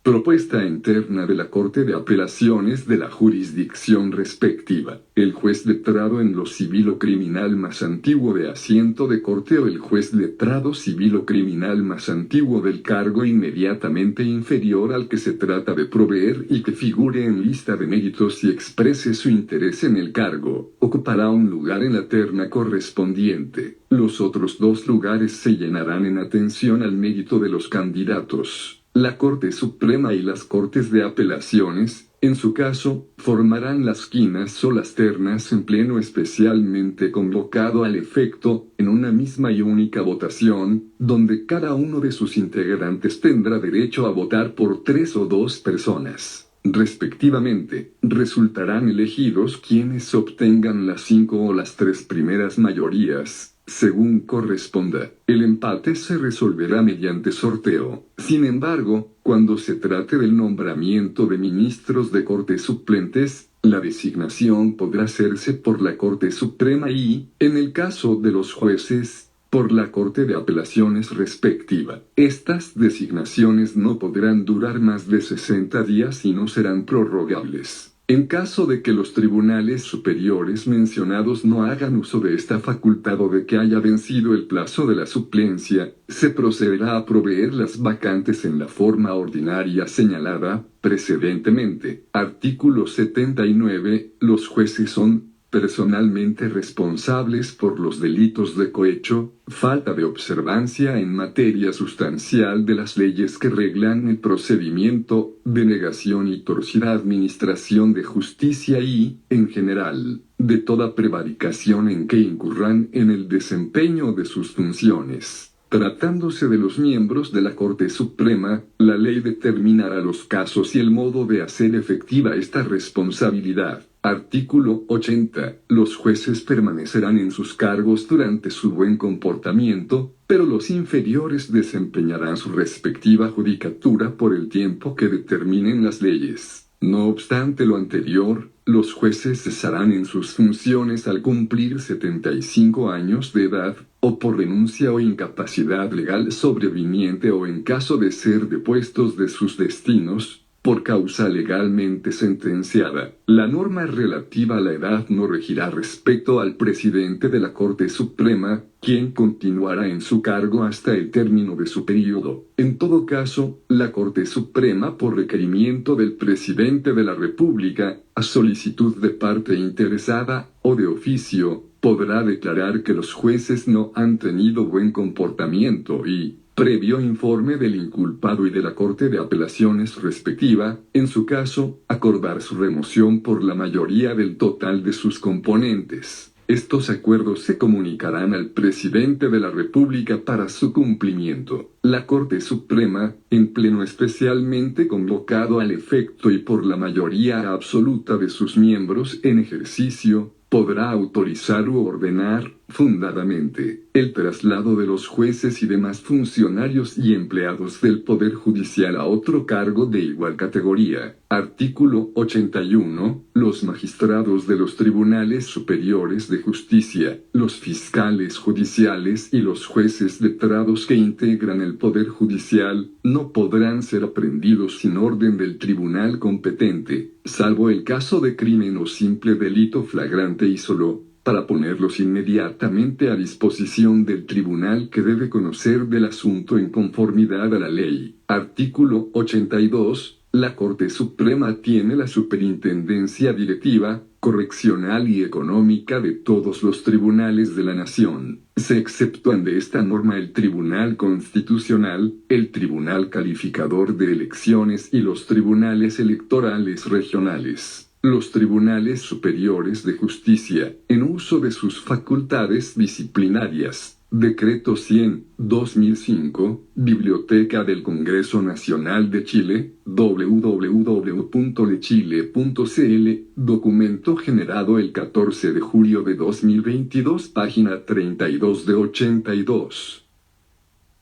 Propuesta interna de la Corte de Apelaciones de la jurisdicción respectiva. El juez letrado en lo civil o criminal más antiguo de asiento de corte o el juez letrado civil o criminal más antiguo del cargo inmediatamente inferior al que se trata de proveer y que figure en lista de méritos y exprese su interés en el cargo, ocupará un lugar en la terna correspondiente. Los otros 2 lugares se llenarán en atención al mérito de los candidatos. La Corte Suprema y las Cortes de Apelaciones, en su caso, formarán las quinas o las ternas en pleno especialmente convocado al efecto, en una misma y única votación, donde cada uno de sus integrantes tendrá derecho a votar por 3 o 2 personas. Respectivamente, resultarán elegidos quienes obtengan las 5 o las 3 primeras mayorías, según corresponda. El empate se resolverá mediante sorteo. Sin embargo, cuando se trate del nombramiento de ministros de Corte suplentes, la designación podrá hacerse por la Corte Suprema y, en el caso de los jueces, por la Corte de Apelaciones respectiva. Estas designaciones no podrán durar más de 60 días y no serán prorrogables. En caso de que los tribunales superiores mencionados no hagan uso de esta facultad o de que haya vencido el plazo de la suplencia, se procederá a proveer las vacantes en la forma ordinaria señalada precedentemente. Artículo 79. Los jueces son personalmente responsables por los delitos de cohecho, falta de observancia en materia sustancial de las leyes que reglan el procedimiento, denegación y torcida administración de justicia y, en general, de toda prevaricación en que incurran en el desempeño de sus funciones. Tratándose de los miembros de la Corte Suprema, la ley determinará los casos y el modo de hacer efectiva esta responsabilidad. Artículo 80. Los jueces permanecerán en sus cargos durante su buen comportamiento, pero los inferiores desempeñarán su respectiva judicatura por el tiempo que determinen las leyes. No obstante lo anterior, los jueces cesarán en sus funciones al cumplir 75 años de edad, o por renuncia o incapacidad legal sobreviniente o en caso de ser depuestos de sus destinos, por causa legalmente sentenciada. La norma relativa a la edad no regirá respecto al presidente de la Corte Suprema, quien continuará en su cargo hasta el término de su período. En todo caso, la Corte Suprema, por requerimiento del presidente de la República, a solicitud de parte interesada, o de oficio, podrá declarar que los jueces no han tenido buen comportamiento y, previo informe del inculpado y de la Corte de Apelaciones respectiva, en su caso, acordar su remoción por la mayoría del total de sus componentes. Estos acuerdos se comunicarán al presidente de la República para su cumplimiento. La Corte Suprema, en pleno especialmente convocado al efecto y por la mayoría absoluta de sus miembros en ejercicio, podrá autorizar u ordenar, fundadamente, el traslado de los jueces y demás funcionarios y empleados del Poder Judicial a otro cargo de igual categoría. Artículo 81. Los magistrados de los tribunales superiores de justicia, los fiscales judiciales y los jueces letrados que integran el Poder Judicial, no podrán ser aprehendidos sin orden del tribunal competente, salvo el caso de crimen o simple delito flagrante y solo, para ponerlos inmediatamente a disposición del tribunal que debe conocer del asunto en conformidad a la ley. Artículo 82. La Corte Suprema tiene la superintendencia directiva, correccional y económica de todos los tribunales de la nación. Se exceptúan de esta norma el Tribunal Constitucional, el Tribunal Calificador de Elecciones y los tribunales electorales regionales. Los tribunales superiores de justicia, en uso de sus facultades disciplinarias. Decreto 100/2005, Biblioteca del Congreso Nacional de Chile, www.lechile.cl, documento generado el 14 de julio de 2022, página 32 de 82.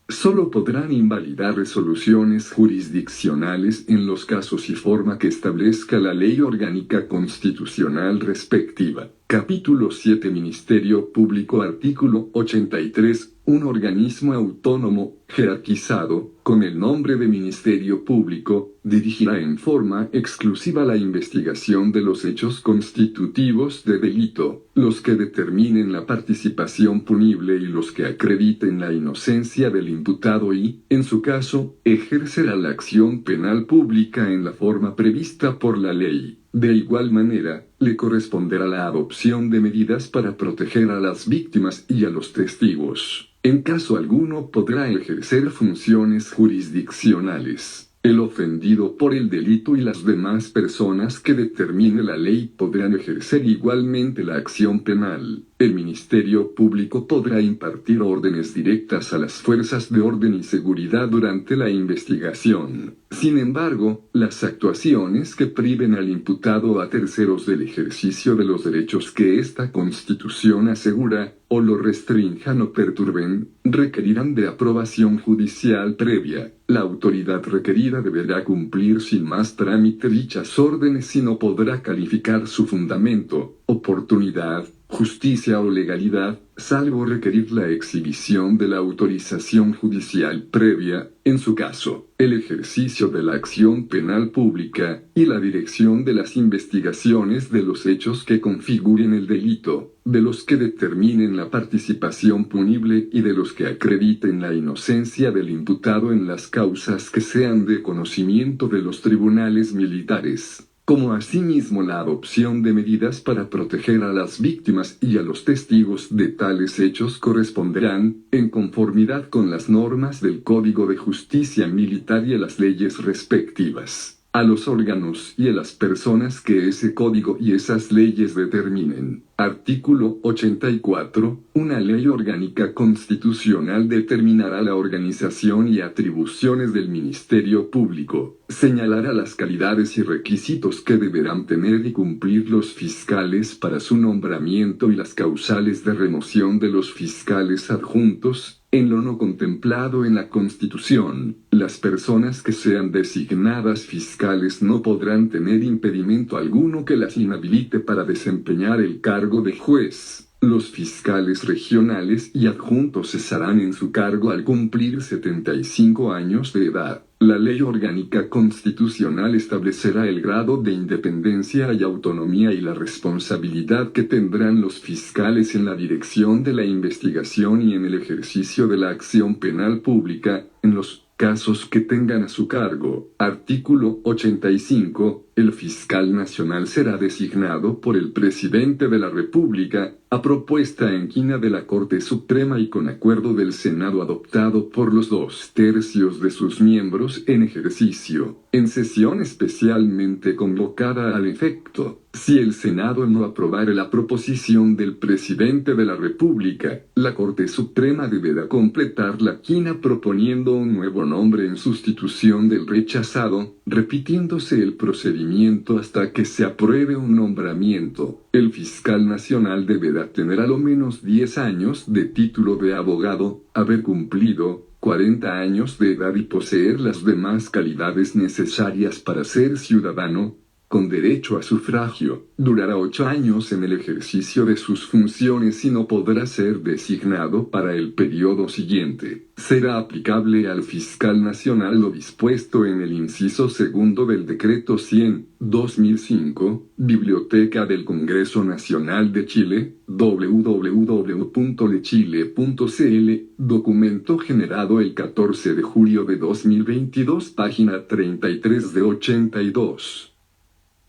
Solo podrán invalidar resoluciones jurisdiccionales en los casos y forma que establezca la ley orgánica constitucional respectiva. Capítulo 7. Ministerio Público. Artículo 83. Un organismo autónomo, jerarquizado, con el nombre de Ministerio Público, dirigirá en forma exclusiva la investigación de los hechos constitutivos de delito, los que determinen la participación punible y los que acrediten la inocencia del imputado y, en su caso, ejercerá la acción penal pública en la forma prevista por la ley. De igual manera, le corresponderá la adopción de medidas para proteger a las víctimas y a los testigos. En caso alguno podrá ejercer funciones jurisdiccionales. El ofendido por el delito y las demás personas que determine la ley podrán ejercer igualmente la acción penal. El Ministerio Público podrá impartir órdenes directas a las fuerzas de orden y seguridad durante la investigación. Sin embargo, las actuaciones que priven al imputado o a terceros del ejercicio de los derechos que esta Constitución asegura, o lo restrinjan o perturben, requerirán de aprobación judicial previa. La autoridad requerida deberá cumplir sin más trámite dichas órdenes y no podrá calificar su fundamento, oportunidad, justicia o legalidad, salvo requerir la exhibición de la autorización judicial previa, en su caso, el ejercicio de la acción penal pública, y la dirección de las investigaciones de los hechos que configuren el delito, de los que determinen la participación punible y de los que acrediten la inocencia del imputado en las causas que sean de conocimiento de los tribunales militares, como asimismo la adopción de medidas para proteger a las víctimas y a los testigos de tales hechos corresponderán, en conformidad con las normas del Código de Justicia Militar y a las leyes respectivas, a los órganos y a las personas que ese código y esas leyes determinen. Artículo 84. Una ley orgánica constitucional determinará la organización y atribuciones del Ministerio Público. Señalará las calidades y requisitos que deberán tener y cumplir los fiscales para su nombramiento y las causales de remoción de los fiscales adjuntos, en lo no contemplado en la Constitución. Las personas que sean designadas fiscales no podrán tener impedimento alguno que las inhabilite para desempeñar el cargo de juez. Los fiscales regionales y adjuntos cesarán en su cargo al cumplir 75 años de edad. La Ley Orgánica Constitucional establecerá el grado de independencia y autonomía y la responsabilidad que tendrán los fiscales en la dirección de la investigación y en el ejercicio de la acción penal pública, en los casos que tengan a su cargo. Artículo 85. El fiscal nacional será designado por el presidente de la República, a propuesta en quina de la Corte Suprema y con acuerdo del Senado adoptado por los 2/3 de sus miembros en ejercicio, en sesión especialmente convocada al efecto. Si el Senado no aprobare la proposición del presidente de la República, la Corte Suprema deberá completar la quina proponiendo un nuevo nombre en sustitución del rechazado, repitiéndose el procedimiento hasta que se apruebe un nombramiento. El fiscal nacional deberá tener a lo menos 10 años de título de abogado, haber cumplido 40 años de edad y poseer las demás calidades necesarias para ser ciudadano, con derecho a sufragio. Durará 8 años en el ejercicio de sus funciones y no podrá ser designado para el periodo siguiente. Será aplicable al fiscal nacional lo dispuesto en el inciso segundo del Decreto 100/2005, Biblioteca del Congreso Nacional de Chile, www.lechile.cl, documento generado el 14 de julio de 2022, página 33 de 82.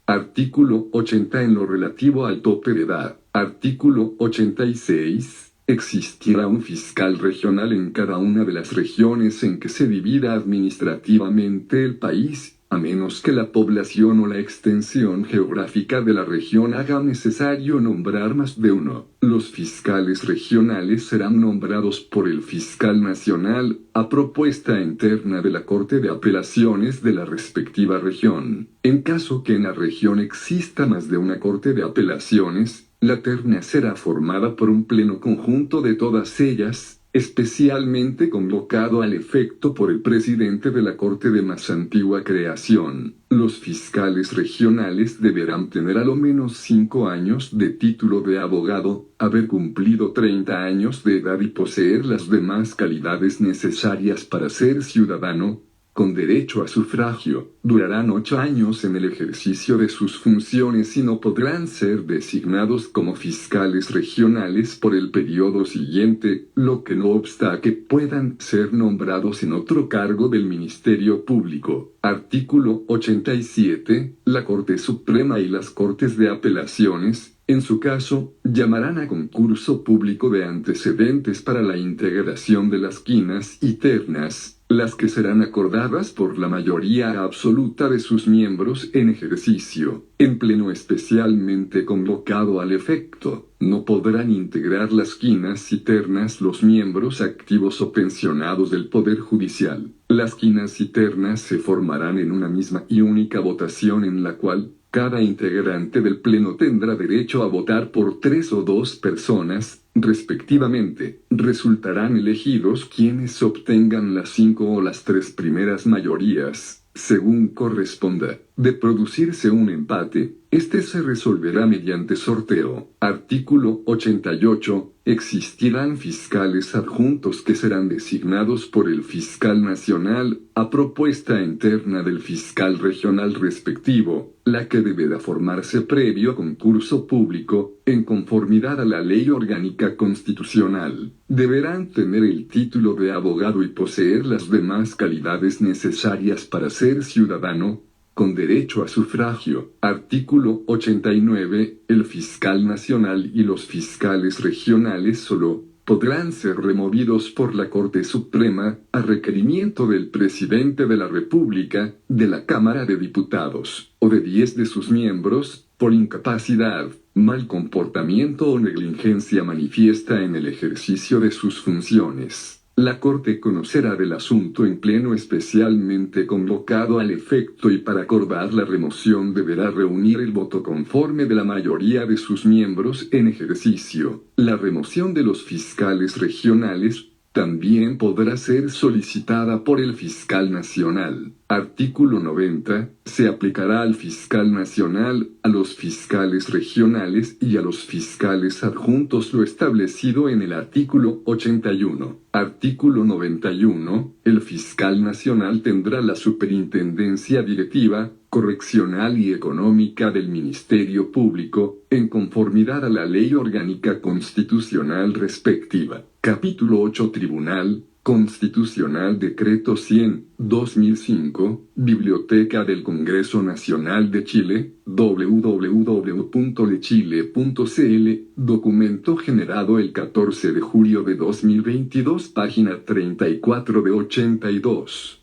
Artículo 80. En lo relativo al tope de edad. Artículo 86. Existirá un fiscal regional en cada una de las regiones en que se divida administrativamente el país, a menos que la población o la extensión geográfica de la región haga necesario nombrar más de uno. Los fiscales regionales serán nombrados por el fiscal nacional, a propuesta interna de la Corte de Apelaciones de la respectiva región. En caso que en la región exista más de una Corte de Apelaciones, la terna será formada por un pleno conjunto de todas ellas, especialmente convocado al efecto por el presidente de la Corte de más antigua creación. Los fiscales regionales deberán tener a lo menos 5 años de título de abogado, haber cumplido 30 años de edad y poseer las demás calidades necesarias para ser ciudadano, con derecho a sufragio. Durarán 8 años en el ejercicio de sus funciones y no podrán ser designados como fiscales regionales por el periodo siguiente, lo que no obsta a que puedan ser nombrados en otro cargo del Ministerio Público. Artículo 87. La Corte Suprema y las Cortes de Apelaciones, en su caso, llamarán a concurso público de antecedentes para la integración de las quinas y ternas, las que serán acordadas por la mayoría absoluta de sus miembros en ejercicio, en pleno especialmente convocado al efecto. No podrán integrar las quinas y ternas los miembros activos o pensionados del Poder Judicial. Las quinas y ternas se formarán en una misma y única votación en la cual cada integrante del Pleno tendrá derecho a votar por 3 o 2 personas, respectivamente. Resultarán elegidos quienes obtengan las 5 o las 3 primeras mayorías, según corresponda. De producirse un empate, este se resolverá mediante sorteo. Artículo 88. Existirán fiscales adjuntos que serán designados por el fiscal nacional, a propuesta interna del fiscal regional respectivo, la que deberá formarse previo concurso público, en conformidad a la Ley Orgánica Constitucional. Deberán tener el título de abogado y poseer las demás calidades necesarias para ser ciudadano, con derecho a sufragio. Artículo 89. El fiscal nacional y los fiscales regionales solo podrán ser removidos por la Corte Suprema, a requerimiento del presidente de la República, de la Cámara de Diputados, o de 10 de sus miembros, por incapacidad, mal comportamiento o negligencia manifiesta en el ejercicio de sus funciones. La Corte conocerá del asunto en pleno especialmente convocado al efecto y para acordar la remoción deberá reunir el voto conforme de la mayoría de sus miembros en ejercicio. La remoción de los fiscales regionales también podrá ser solicitada por el fiscal nacional. Artículo 90. Se aplicará al fiscal nacional, a los fiscales regionales y a los fiscales adjuntos lo establecido en el artículo 81. Artículo 91. El fiscal nacional tendrá la superintendencia directiva, correccional y económica del Ministerio Público, en conformidad a la Ley Orgánica Constitucional respectiva. Capítulo 8. Tribunal Constitucional. Decreto 100/2005, Biblioteca del Congreso Nacional de Chile, www.lechile.cl, documento generado el 14 de julio de 2022, página 34 de 82.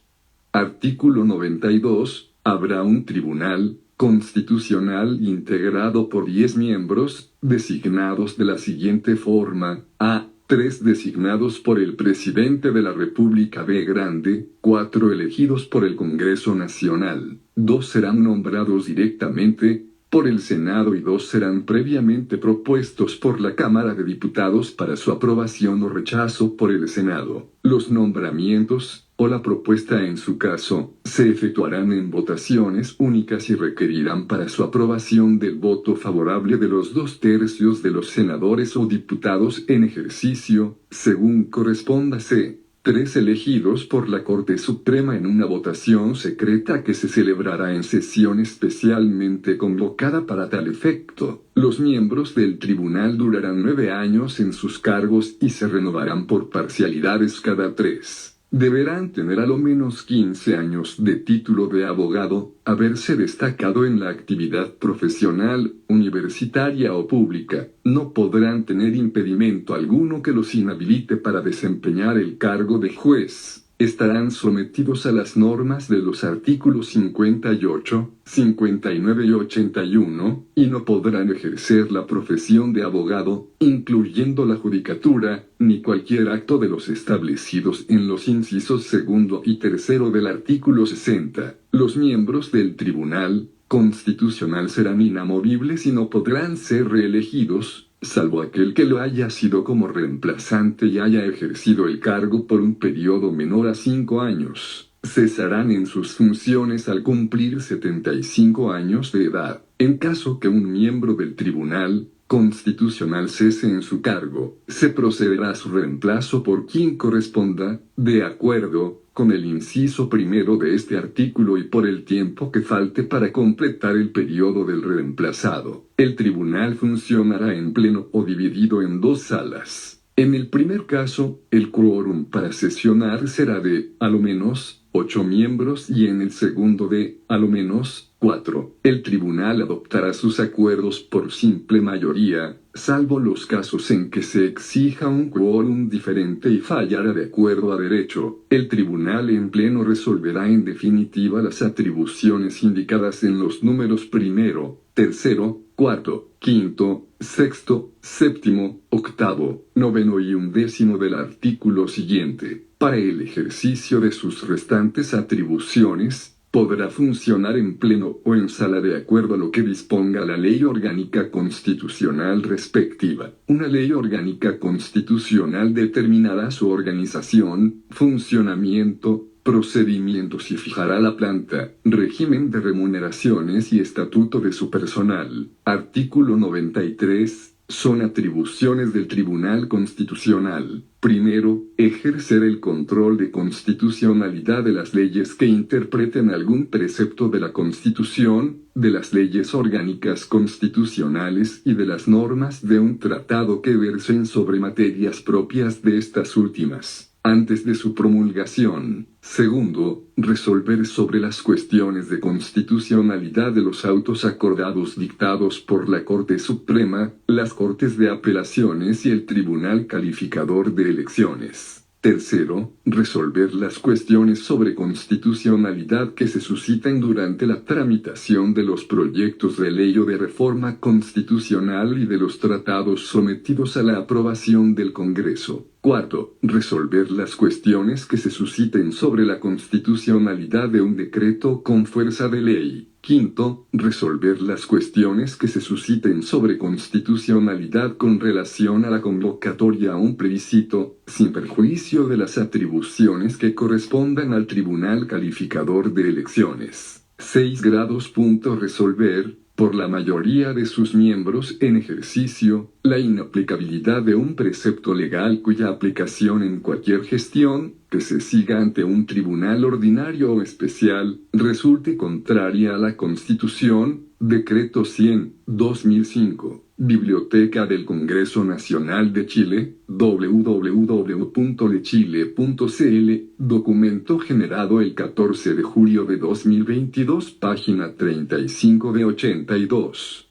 Artículo 92. Habrá un tribunal constitucional integrado por 10 miembros, designados de la siguiente forma: A. 3 designados por el presidente de la República. B. Grande. 4 elegidos por el Congreso Nacional. 2 serán nombrados directamente por el Senado y 2 serán previamente propuestos por la Cámara de Diputados para su aprobación o rechazo por el Senado. Los nombramientos, o la propuesta en su caso, se efectuarán en votaciones únicas y requerirán para su aprobación del voto favorable de los 2/3 de los senadores o diputados en ejercicio, según corresponda. C. 3 elegidos por la Corte Suprema en una votación secreta que se celebrará en sesión especialmente convocada para tal efecto. Los miembros del tribunal durarán 9 años en sus cargos y se renovarán por parcialidades cada 3. Deberán tener a lo menos 15 años de título de abogado, haberse destacado en la actividad profesional, universitaria o pública. No podrán tener impedimento alguno que los inhabilite para desempeñar el cargo de juez. Estarán sometidos a las normas de los artículos 58, 59 y 81, y no podrán ejercer la profesión de abogado, incluyendo la judicatura, ni cualquier acto de los establecidos en los incisos 2 y 3 del artículo 60. Los miembros del Tribunal Constitucional serán inamovibles y no podrán ser reelegidos, salvo aquel que lo haya sido como reemplazante y haya ejercido el cargo por un periodo menor a 5 años. Cesarán en sus funciones al cumplir 75 años de edad. En caso que un miembro del Tribunal Constitucional cese en su cargo, se procederá a su reemplazo por quien corresponda, de acuerdo con el inciso 1 de este artículo y por el tiempo que falte para completar el periodo del reemplazado. El tribunal funcionará en pleno o dividido en 2 salas. En el primer caso, el quórum para sesionar será de, a lo menos, 8 miembros y en el segundo de, a lo menos, 4. El tribunal adoptará sus acuerdos por simple mayoría, salvo los casos en que se exija un quórum diferente y fallara de acuerdo a derecho. El tribunal en pleno resolverá en definitiva las atribuciones indicadas en los números 1, 3, 4, 5, 6, 7, 8, 9 y 11 del artículo siguiente. Para el ejercicio de sus restantes atribuciones, podrá funcionar en pleno o en sala de acuerdo a lo que disponga la Ley Orgánica Constitucional respectiva. Una Ley Orgánica Constitucional determinará su organización, funcionamiento, procedimientos y fijará la planta, régimen de remuneraciones y estatuto de su personal. Artículo 93. Son atribuciones del Tribunal Constitucional. Primero, ejercer el control de constitucionalidad de las leyes que interpreten algún precepto de la Constitución, de las leyes orgánicas constitucionales y de las normas de un tratado que versen sobre materias propias de estas últimas, antes de su promulgación. Segundo, resolver sobre las cuestiones de constitucionalidad de los autos acordados dictados por la Corte Suprema, las Cortes de Apelaciones y el Tribunal Calificador de Elecciones. Tercero, resolver las cuestiones sobre constitucionalidad que se suscitan durante la tramitación de los proyectos de ley o de reforma constitucional y de los tratados sometidos a la aprobación del Congreso. Cuarto, resolver las cuestiones que se susciten sobre la constitucionalidad de un decreto con fuerza de ley. Quinto, resolver las cuestiones que se susciten sobre constitucionalidad con relación a la convocatoria a un plebiscito, sin perjuicio de las atribuciones que correspondan al Tribunal Calificador de Elecciones. 6 grados. Resolver, por la mayoría de sus miembros en ejercicio, la inaplicabilidad de un precepto legal cuya aplicación en cualquier gestión que se siga ante un tribunal ordinario o especial resulte contraria a la Constitución. Decreto 100/2005. Biblioteca del Congreso Nacional de Chile, www.lechile.cl, documento generado el 14 de julio de 2022, página 35 de 82.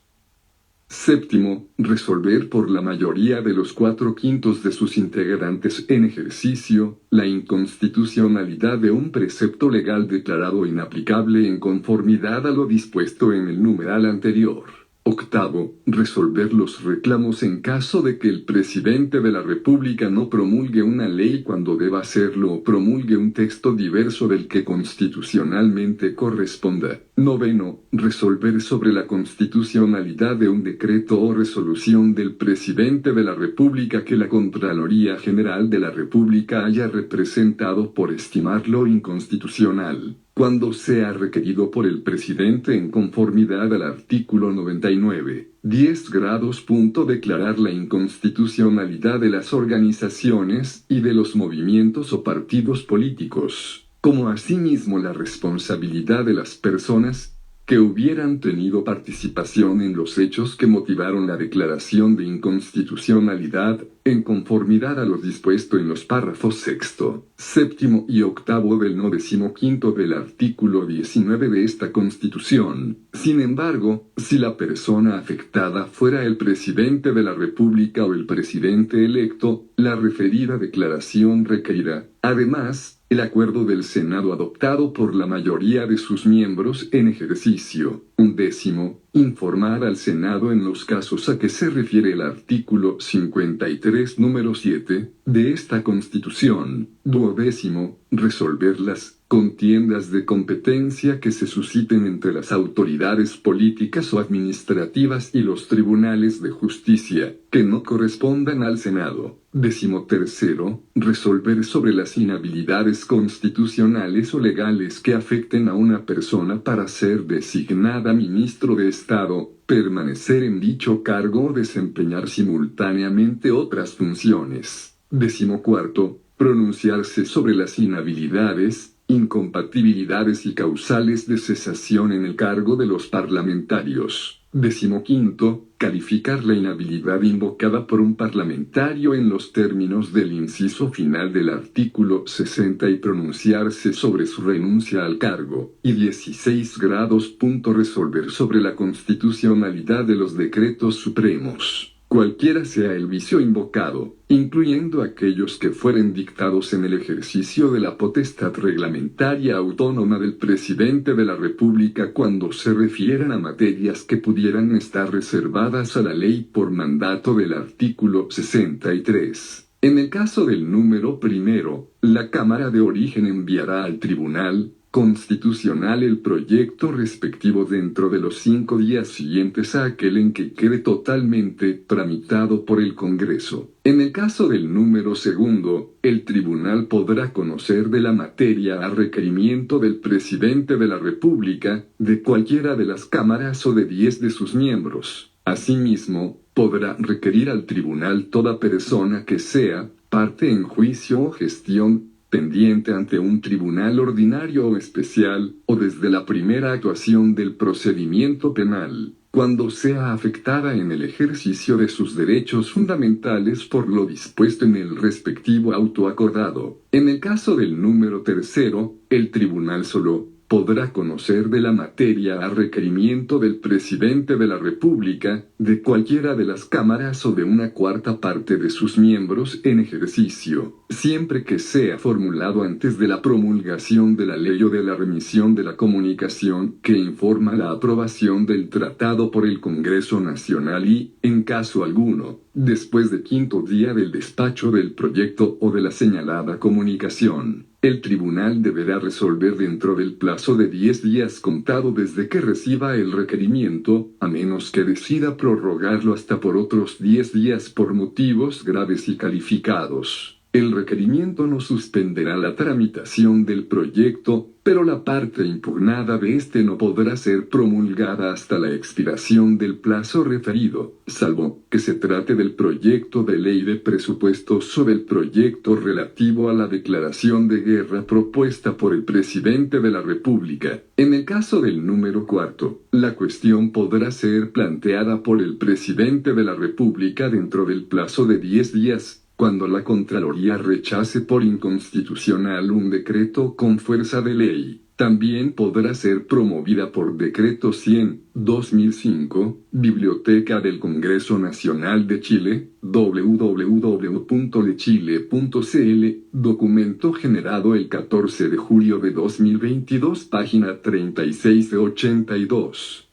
Séptimo, resolver por la mayoría de los 4/5 de sus integrantes en ejercicio, la inconstitucionalidad de un precepto legal declarado inaplicable en conformidad a lo dispuesto en el numeral anterior. Octavo, resolver los reclamos en caso de que el presidente de la República no promulgue una ley cuando deba hacerlo o promulgue un texto diverso del que constitucionalmente corresponda. Noveno, resolver sobre la constitucionalidad de un decreto o resolución del presidente de la República que la Contraloría General de la República haya representado por estimarlo inconstitucional, cuando sea requerido por el presidente en conformidad al artículo 99. 10 grados. Declarar la inconstitucionalidad de las organizaciones y de los movimientos o partidos políticos, como asimismo la responsabilidad de las personas que hubieran tenido participación en los hechos que motivaron la declaración de inconstitucionalidad, en conformidad a lo dispuesto en los párrafos sexto, séptimo y octavo del 95º del artículo 19 de esta Constitución. Sin embargo, si la persona afectada fuera el presidente de la República o el presidente electo, la referida declaración requerirá, además, el acuerdo del Senado adoptado por la mayoría de sus miembros en ejercicio. 11. Informar al Senado en los casos a que se refiere el artículo 53, número 7, de esta Constitución. 12. Resolver las contiendas de competencia que se susciten entre las autoridades políticas o administrativas y los tribunales de justicia, que no correspondan al Senado. 13. Resolver sobre las inhabilidades constitucionales o legales que afecten a una persona para ser designada ministro de Estado, permanecer en dicho cargo o desempeñar simultáneamente otras funciones. 14. Pronunciarse sobre las inhabilidades, incompatibilidades y causales de cesación en el cargo de los parlamentarios. 15. Calificar la inhabilidad invocada por un parlamentario en los términos del inciso final del artículo 60 y pronunciarse sobre su renuncia al cargo. Y 16 grados. Resolver sobre la constitucionalidad de los decretos supremos, cualquiera sea el vicio invocado, incluyendo aquellos que fueren dictados en el ejercicio de la potestad reglamentaria autónoma del presidente de la República cuando se refieran a materias que pudieran estar reservadas a la ley por mandato del artículo 63. En el caso del número primero, la Cámara de Origen enviará al Tribunal Constitucional el proyecto respectivo dentro de los 5 días siguientes a aquel en que quede totalmente tramitado por el Congreso. En el caso del número segundo, el tribunal podrá conocer de la materia a requerimiento del presidente de la República, de cualquiera de las cámaras o de 10 de sus miembros. Asimismo, podrá requerir al tribunal toda persona que sea parte en juicio o gestión pendiente ante un tribunal ordinario o especial, o desde la primera actuación del procedimiento penal, cuando sea afectada en el ejercicio de sus derechos fundamentales por lo dispuesto en el respectivo auto acordado. En el caso del número tercero, el tribunal solo podrá conocer de la materia a requerimiento del presidente de la República, de cualquiera de las cámaras o de una cuarta parte de sus miembros en ejercicio, siempre que sea formulado antes de la promulgación de la ley o de la remisión de la comunicación que informa la aprobación del tratado por el Congreso Nacional y, en caso alguno, después del 5º día del despacho del proyecto o de la señalada comunicación. El tribunal deberá resolver dentro del plazo de 10 días contado desde que reciba el requerimiento, a menos que decida prorrogarlo hasta por otros 10 días por motivos graves y calificados. El requerimiento no suspenderá la tramitación del proyecto, pero la parte impugnada de este no podrá ser promulgada hasta la expiración del plazo referido, salvo que se trate del proyecto de ley de presupuestos o del proyecto relativo a la declaración de guerra propuesta por el presidente de la República. En el caso del número 4, la cuestión podrá ser planteada por el presidente de la República dentro del plazo de 10 días, cuando la Contraloría rechace por inconstitucional un decreto con fuerza de ley. También podrá ser promovida por Decreto 100/2005, Biblioteca del Congreso Nacional de Chile, www.lechile.cl, documento generado el 14 de julio de 2022, página 36 de 82.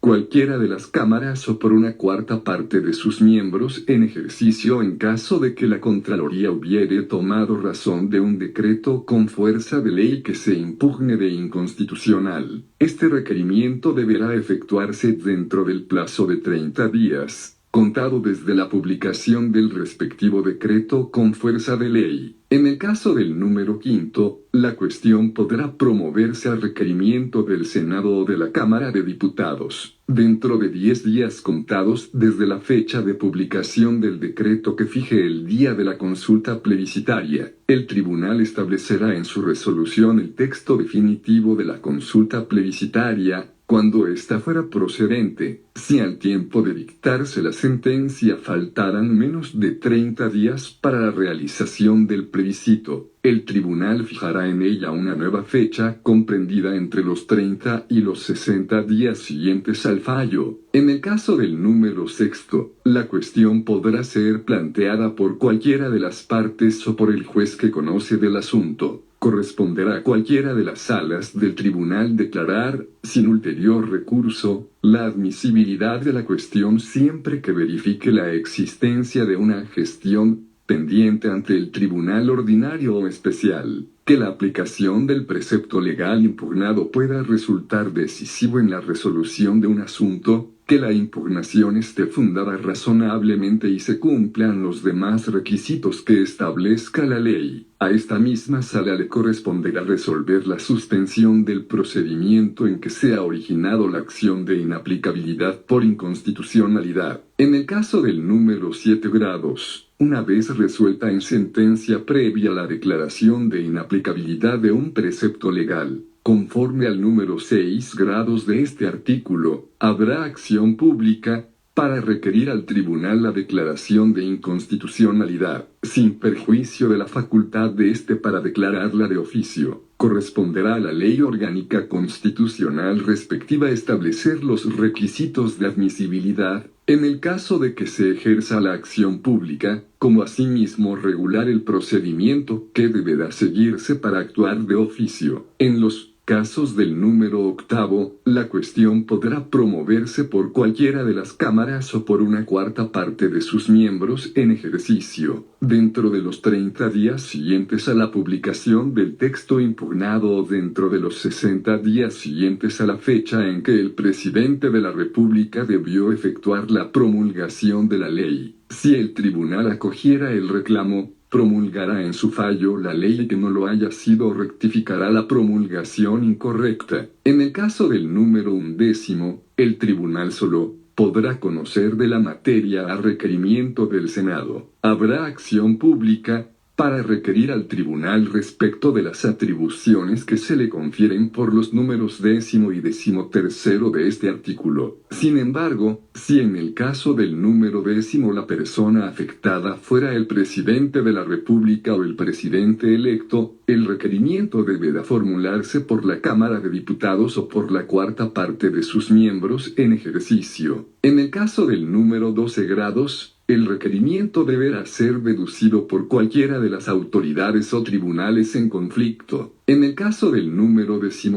Cualquiera de las cámaras o por una cuarta parte de sus miembros en ejercicio en caso de que la Contraloría hubiere tomado razón de un decreto con fuerza de ley que se impugne de inconstitucional. Este requerimiento deberá efectuarse dentro del plazo de 30 días, contado desde la publicación del respectivo decreto con fuerza de ley. En el caso del número 5, la cuestión podrá promoverse a requerimiento del Senado o de la Cámara de Diputados, dentro de 10 días contados desde la fecha de publicación del decreto que fije el día de la consulta plebiscitaria. El tribunal establecerá en su resolución el texto definitivo de la consulta plebiscitaria, cuando ésta fuera procedente, si al tiempo de dictarse la sentencia faltaran menos de 30 días para la realización del plebiscito, el tribunal fijará en ella una nueva fecha comprendida entre los 30 y los 60 días siguientes al fallo. En el caso del número 6, la cuestión podrá ser planteada por cualquiera de las partes o por el juez que conoce del asunto. Corresponderá a cualquiera de las salas del tribunal declarar, sin ulterior recurso, la admisibilidad de la cuestión siempre que verifique la existencia de una gestión pendiente ante el tribunal ordinario o especial, que la aplicación del precepto legal impugnado pueda resultar decisivo en la resolución de un asunto, que la impugnación esté fundada razonablemente y se cumplan los demás requisitos que establezca la ley. A esta misma sala le corresponderá resolver la suspensión del procedimiento en que sea originado la acción de inaplicabilidad por inconstitucionalidad. En el caso del número 7 grados, una vez resuelta en sentencia previa la declaración de inaplicabilidad de un precepto legal, conforme al número 6 grados de este artículo, habrá acción pública para requerir al tribunal la declaración de inconstitucionalidad, sin perjuicio de la facultad de éste para declararla de oficio. Corresponderá a la ley orgánica constitucional respectiva establecer los requisitos de admisibilidad, en el caso de que se ejerza la acción pública, como asimismo regular el procedimiento que deberá seguirse para actuar de oficio. En los casos del número 8, la cuestión podrá promoverse por cualquiera de las cámaras o por una cuarta parte de sus miembros en ejercicio, dentro de los 30 días siguientes a la publicación del texto impugnado o dentro de los 60 días siguientes a la fecha en que el presidente de la República debió efectuar la promulgación de la ley. Si el tribunal acogiera el reclamo, promulgará en su fallo la ley que no lo haya sido rectificará la promulgación incorrecta. En el caso del número 11, el tribunal solo podrá conocer de la materia a requerimiento del Senado. Habrá acción pública para requerir al tribunal respecto de las atribuciones que se le confieren por los números 10º y 13º de este artículo. Sin embargo, si en el caso del número 10º la persona afectada fuera el presidente de la República o el presidente electo, el requerimiento deberá formularse por la Cámara de Diputados o por la cuarta parte de sus miembros en ejercicio. En el caso del número 12 grados, el requerimiento deberá ser deducido por cualquiera de las autoridades o tribunales en conflicto. En el caso del número 14,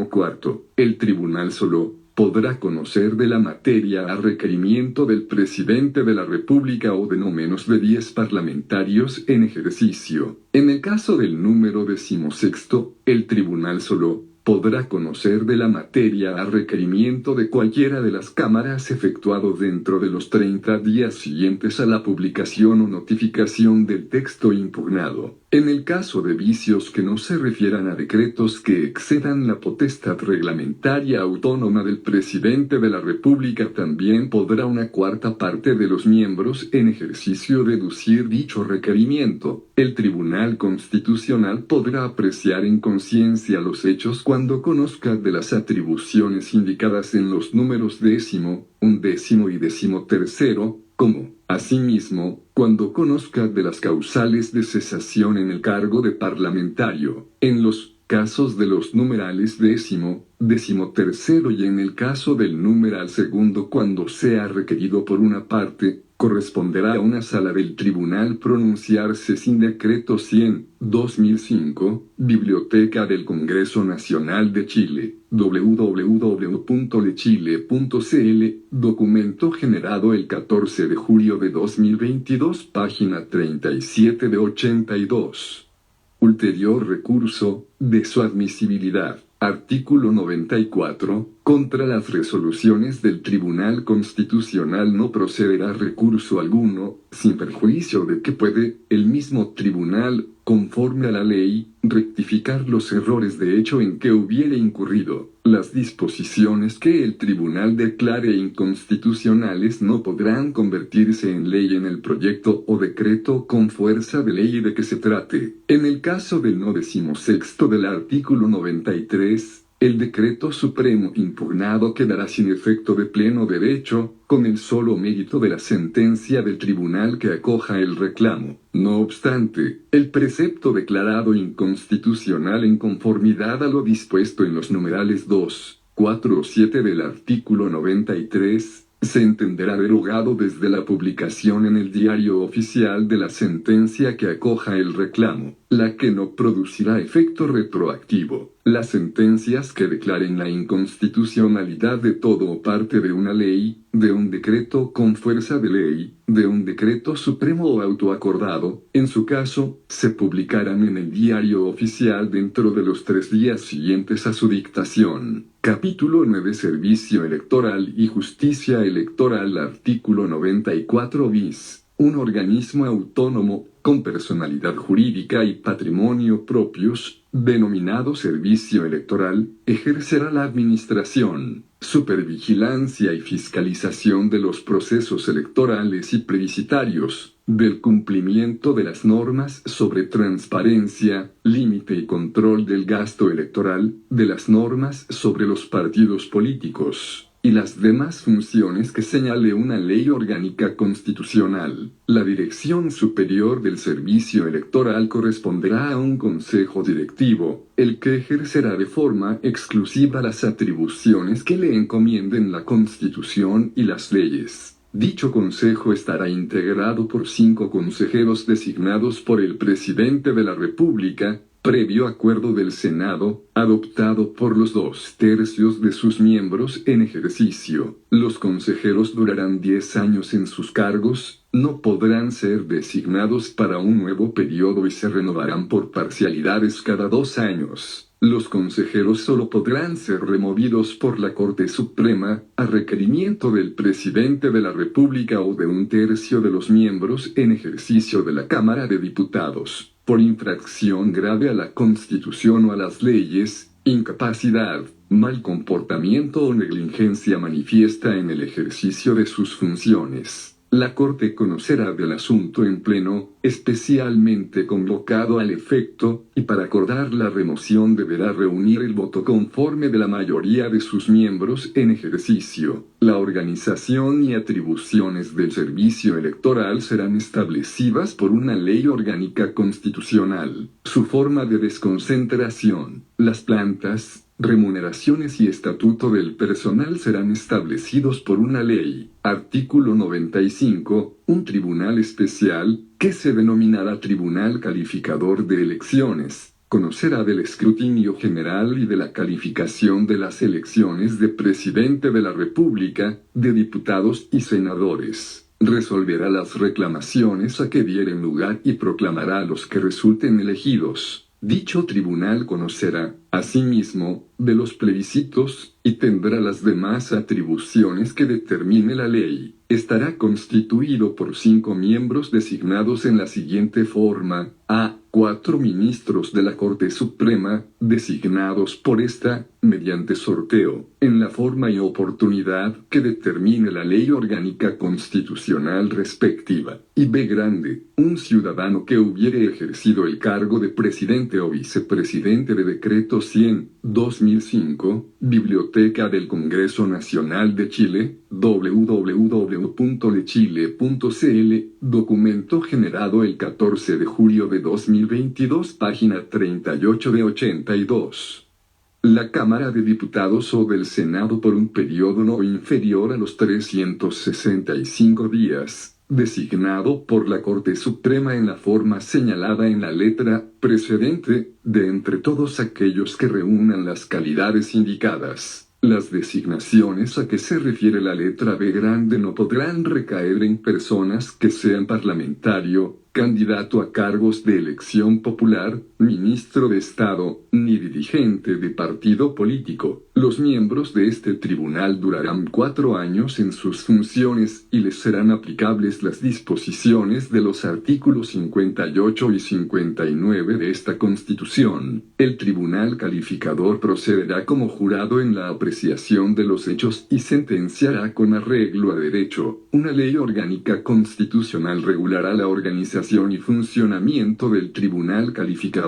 el tribunal solo podrá conocer de la materia a requerimiento del presidente de la República o de no menos de 10 parlamentarios en ejercicio. En el caso del número 16, el tribunal solo podrá conocer de la materia a requerimiento de cualquiera de las cámaras efectuado dentro de los 30 días siguientes a la publicación o notificación del texto impugnado. En el caso de vicios que no se refieran a decretos que excedan la potestad reglamentaria autónoma del presidente de la República, también podrá una cuarta parte de los miembros en ejercicio deducir dicho requerimiento. El Tribunal Constitucional podrá apreciar en conciencia los hechos cuando conozca de las atribuciones indicadas en los números 10º, 11º y 13º, como, asimismo, cuando conozca de las causales de cesación en el cargo de parlamentario, en los casos de los numerales 10º, 13º y en el caso del numeral segundo cuando sea requerido por una parte, corresponderá a una sala del tribunal pronunciarse sin decreto 100/2005, Biblioteca del Congreso Nacional de Chile, www.lechile.cl, documento generado el 14 de julio de 2022, página 37 de 82. Ulterior recurso, de su admisibilidad. Artículo 94. Contra las resoluciones del Tribunal Constitucional no procederá recurso alguno, sin perjuicio de que puede, el mismo tribunal, conforme a la ley, rectificar los errores de hecho en que hubiere incurrido. Las disposiciones que el tribunal declare inconstitucionales no podrán convertirse en ley en el proyecto o decreto con fuerza de ley de que se trate. En el caso del no 16º del artículo 93, el decreto supremo impugnado quedará sin efecto de pleno derecho, con el solo mérito de la sentencia del tribunal que acoja el reclamo. No obstante, el precepto declarado inconstitucional en conformidad a lo dispuesto en los numerales 2, 4 o 7 del artículo 93, se entenderá derogado desde la publicación en el Diario Oficial de la sentencia que acoja el reclamo, la que no producirá efecto retroactivo. Las sentencias que declaren la inconstitucionalidad de todo o parte de una ley, de un decreto con fuerza de ley, de un decreto supremo o autoacordado, en su caso, se publicarán en el Diario Oficial dentro de los 3 días siguientes a su dictación. Capítulo 9. Servicio Electoral y Justicia Electoral. Artículo 94 bis. Un organismo autónomo, con personalidad jurídica y patrimonio propios, denominado Servicio Electoral, ejercerá la administración, supervigilancia y fiscalización de los procesos electorales y plebiscitarios, del cumplimiento de las normas sobre transparencia, límite y control del gasto electoral, de las normas sobre los partidos políticos, y las demás funciones que señale una ley orgánica constitucional. La dirección superior del servicio electoral corresponderá a un consejo directivo, el que ejercerá de forma exclusiva las atribuciones que le encomienden la Constitución y las leyes. Dicho consejo estará integrado por 5 consejeros designados por el presidente de la República, previo acuerdo del Senado, adoptado por los 2/3 de sus miembros en ejercicio. Los consejeros durarán 10 años en sus cargos, no podrán ser designados para un nuevo periodo y se renovarán por parcialidades cada 2 años. Los consejeros solo podrán ser removidos por la Corte Suprema, a requerimiento del presidente de la República o de 1/3 de los miembros en ejercicio de la Cámara de Diputados, por infracción grave a la Constitución o a las leyes, incapacidad, mal comportamiento o negligencia manifiesta en el ejercicio de sus funciones. La Corte conocerá del asunto en pleno, especialmente convocado al efecto, y para acordar la remoción deberá reunir el voto conforme de la mayoría de sus miembros en ejercicio. La organización y atribuciones del servicio electoral serán establecidas por una ley orgánica constitucional. Su forma de desconcentración, las plantas, remuneraciones y estatuto del personal serán establecidos por una ley. Artículo 95. Un tribunal especial, que se denominará Tribunal Calificador de Elecciones, conocerá del escrutinio general y de la calificación de las elecciones de Presidente de la República, de diputados y senadores. Resolverá las reclamaciones a que dieren lugar y proclamará a los que resulten elegidos. Dicho tribunal conocerá, asimismo, de los plebiscitos, y tendrá las demás atribuciones que determine la ley. Estará constituido por 5 miembros designados en la siguiente forma: a. 4 ministros de la Corte Suprema, designados por esta, mediante sorteo, en la forma y oportunidad que determine la ley orgánica constitucional respectiva. Y b. grande, un ciudadano que hubiere ejercido el cargo de presidente o vicepresidente de decreto 100/2005, Biblioteca del Congreso Nacional de Chile, www.lechile.cl, documento generado el 14 de julio de 2022, página 38 de 82. La Cámara de Diputados o del Senado por un periodo no inferior a los 365 días, designado por la Corte Suprema en la forma señalada en la letra precedente, de entre todos aquellos que reúnan las calidades indicadas. Las designaciones a que se refiere la letra B grande no podrán recaer en personas que sean parlamentario, candidato a cargos de elección popular, ministro de Estado, ni dirigente de partido político. Los miembros de este tribunal durarán 4 años en sus funciones y les serán aplicables las disposiciones de los artículos 58 y 59 de esta Constitución. El tribunal calificador procederá como jurado en la apreciación de los hechos y sentenciará con arreglo a derecho. Una ley orgánica constitucional regulará la organización y funcionamiento del tribunal calificador.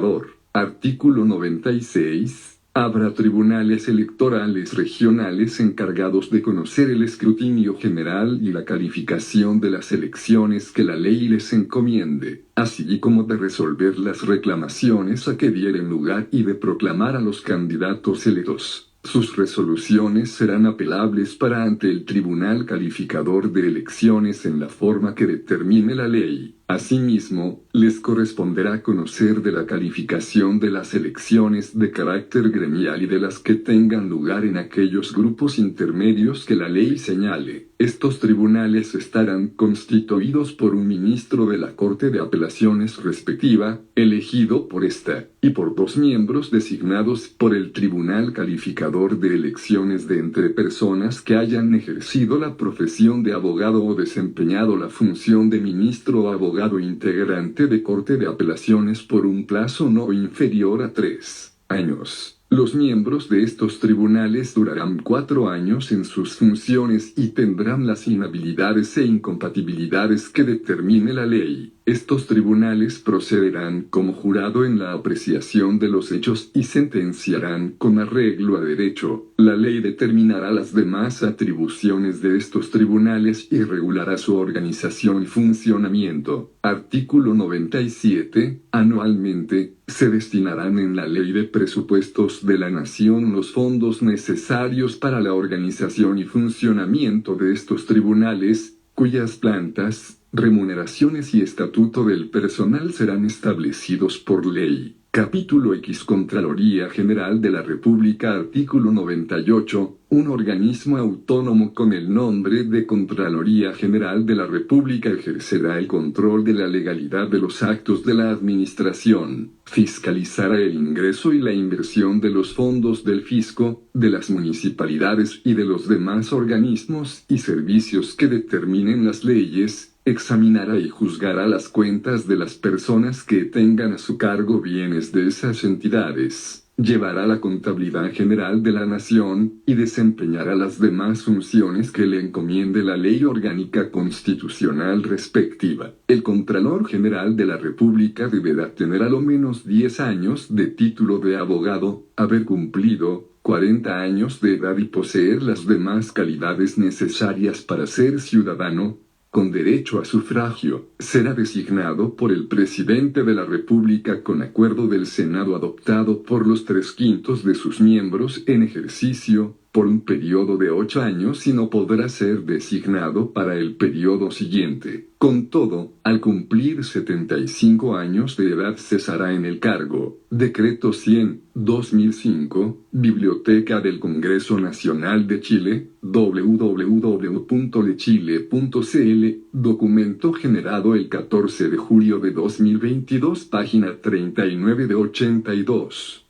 Artículo 96. Habrá tribunales electorales regionales encargados de conocer el escrutinio general y la calificación de las elecciones que la ley les encomiende, así como de resolver las reclamaciones a que dieren lugar y de proclamar a los candidatos electos. Sus resoluciones serán apelables para ante el Tribunal Calificador de Elecciones en la forma que determine la ley. Asimismo, les corresponderá conocer de la calificación de las elecciones de carácter gremial y de las que tengan lugar en aquellos grupos intermedios que la ley señale. Estos tribunales estarán constituidos por un ministro de la Corte de Apelaciones respectiva, elegido por esta, y por 2 miembros designados por el Tribunal Calificador de Elecciones de entre personas que hayan ejercido la profesión de abogado o desempeñado la función de ministro o abogado integrante de Corte de Apelaciones por un plazo no inferior a 3 años. Los miembros de estos tribunales durarán 4 años en sus funciones y tendrán las inhabilidades e incompatibilidades que determine la ley. Estos tribunales procederán como jurado en la apreciación de los hechos y sentenciarán con arreglo a derecho. La ley determinará las demás atribuciones de estos tribunales y regulará su organización y funcionamiento. Artículo 97. Anualmente, se destinarán en la Ley de Presupuestos de la Nación los fondos necesarios para la organización y funcionamiento de estos tribunales, cuyas plantas, remuneraciones y estatuto del personal serán establecidos por ley. Capítulo X. Contraloría General de la República. Artículo 98. Un organismo autónomo con el nombre de Contraloría General de la República ejercerá el control de la legalidad de los actos de la Administración, fiscalizará el ingreso y la inversión de los fondos del fisco, de las municipalidades y de los demás organismos y servicios que determinen las leyes, examinará y juzgará las cuentas de las personas que tengan a su cargo bienes de esas entidades. llevará la contabilidad general de la nación, y desempeñará las demás funciones que le encomiende la ley orgánica constitucional respectiva. El Contralor General de la República deberá tener a lo menos 10 años de título de abogado, haber cumplido 40 años de edad y poseer las demás calidades necesarias para ser ciudadano con derecho a sufragio. Será designado por el presidente de la República con acuerdo del Senado adoptado por los 3/5 de sus miembros en ejercicio, por un periodo de 8 años y no podrá ser designado para el periodo siguiente. Con todo, al cumplir 75 años de edad cesará en el cargo. Decreto 100/2005, Biblioteca del Congreso Nacional de Chile, www.lechile.cl, documento generado el 14 de julio de 2022, página 39 de 82.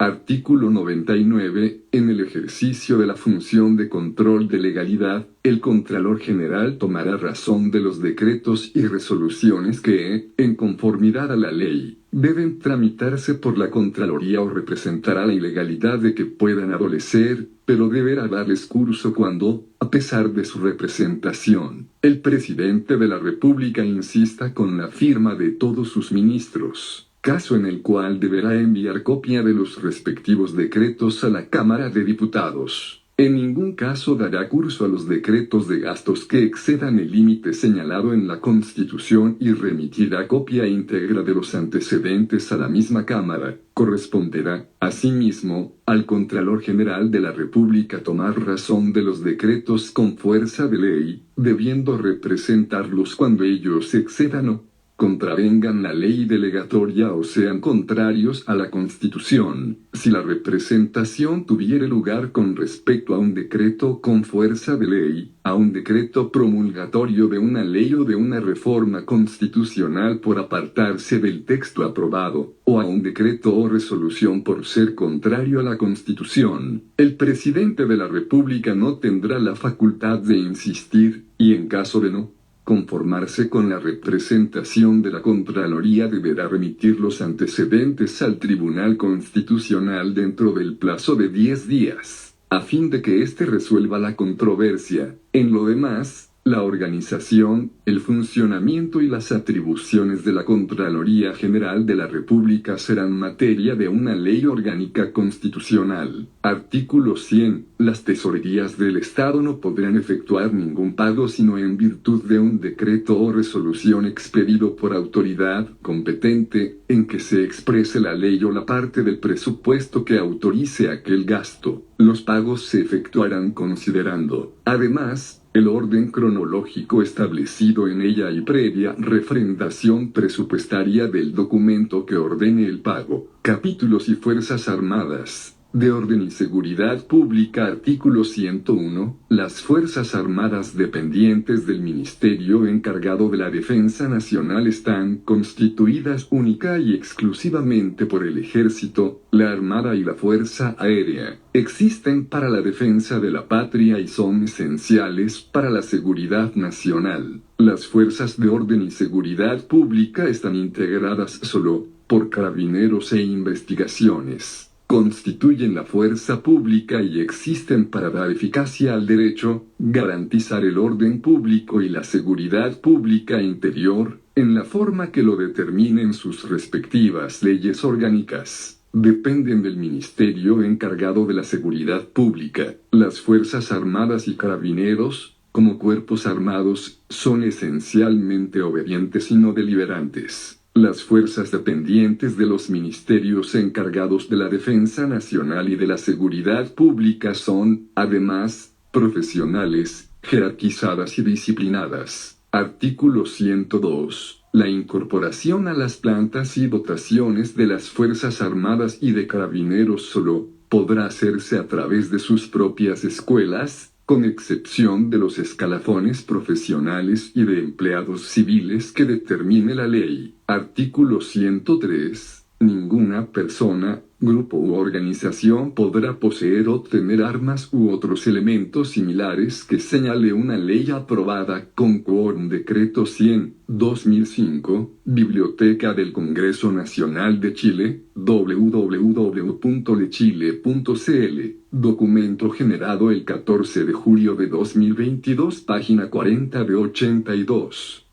Artículo 99. En el ejercicio de la función de control de legalidad, el Contralor General tomará razón de los decretos y resoluciones que, en conformidad a la ley, deben tramitarse por la Contraloría o representará la ilegalidad de que puedan adolecer, pero deberá darles curso cuando, a pesar de su representación, el presidente de la República insista con la firma de todos sus ministros, caso en el cual deberá enviar copia de los respectivos decretos a la Cámara de Diputados. En ningún caso dará curso a los decretos de gastos que excedan el límite señalado en la Constitución y remitirá copia íntegra de los antecedentes a la misma Cámara. Corresponderá, asimismo, al Contralor General de la República tomar razón de los decretos con fuerza de ley, debiendo representarlos cuando ellos excedan o contravengan la ley delegatoria o sean contrarios a la Constitución. Si la representación tuviere lugar con respecto a un decreto con fuerza de ley, a un decreto promulgatorio de una ley o de una reforma constitucional por apartarse del texto aprobado, o a un decreto o resolución por ser contrario a la Constitución, el presidente de la República no tendrá la facultad de insistir, y en caso de no conformarse con la representación de la Contraloría deberá remitir los antecedentes al Tribunal Constitucional dentro del plazo de 10 días, a fin de que éste resuelva la controversia. En lo demás, la organización, el funcionamiento y las atribuciones de la Contraloría General de la República serán materia de una ley orgánica constitucional. Artículo 100. Las tesorerías del Estado no podrán efectuar ningún pago sino en virtud de un decreto o resolución expedido por autoridad competente, en que se exprese la ley o la parte del presupuesto que autorice aquel gasto. Los pagos se efectuarán considerando, además, el orden cronológico establecido en ella y previa refrendación presupuestaria del documento que ordene el pago. Capítulos y Fuerzas Armadas. De Orden y Seguridad Pública. Artículo 101. Las Fuerzas Armadas dependientes del Ministerio encargado de la Defensa Nacional están constituidas única y exclusivamente por el Ejército, la Armada y la Fuerza Aérea. Existen para la defensa de la patria y son esenciales para la seguridad nacional. Las Fuerzas de Orden y Seguridad Pública están integradas solo por carabineros e investigaciones. Constituyen la fuerza pública y existen para dar eficacia al derecho, garantizar el orden público y la seguridad pública interior, en la forma que lo determinen sus respectivas leyes orgánicas. Dependen del Ministerio encargado de la seguridad pública. Las Fuerzas Armadas y Carabineros, como cuerpos armados, son esencialmente obedientes y no deliberantes. Las fuerzas dependientes de los ministerios encargados de la defensa nacional y de la seguridad pública son, además, profesionales, jerarquizadas y disciplinadas. Artículo 102. La incorporación a las plantas y dotaciones de las Fuerzas Armadas y de Carabineros solo podrá hacerse a través de sus propias escuelas, con excepción de los escalafones profesionales y de empleados civiles que determine la ley. Artículo 103. Ninguna persona, grupo u organización podrá poseer o tener armas u otros elementos similares que señale una ley aprobada con quórum. Decreto 100/2005, Biblioteca del Congreso Nacional de Chile, www.lechile.cl, documento generado el 14 de julio de 2022, página 40 de 82.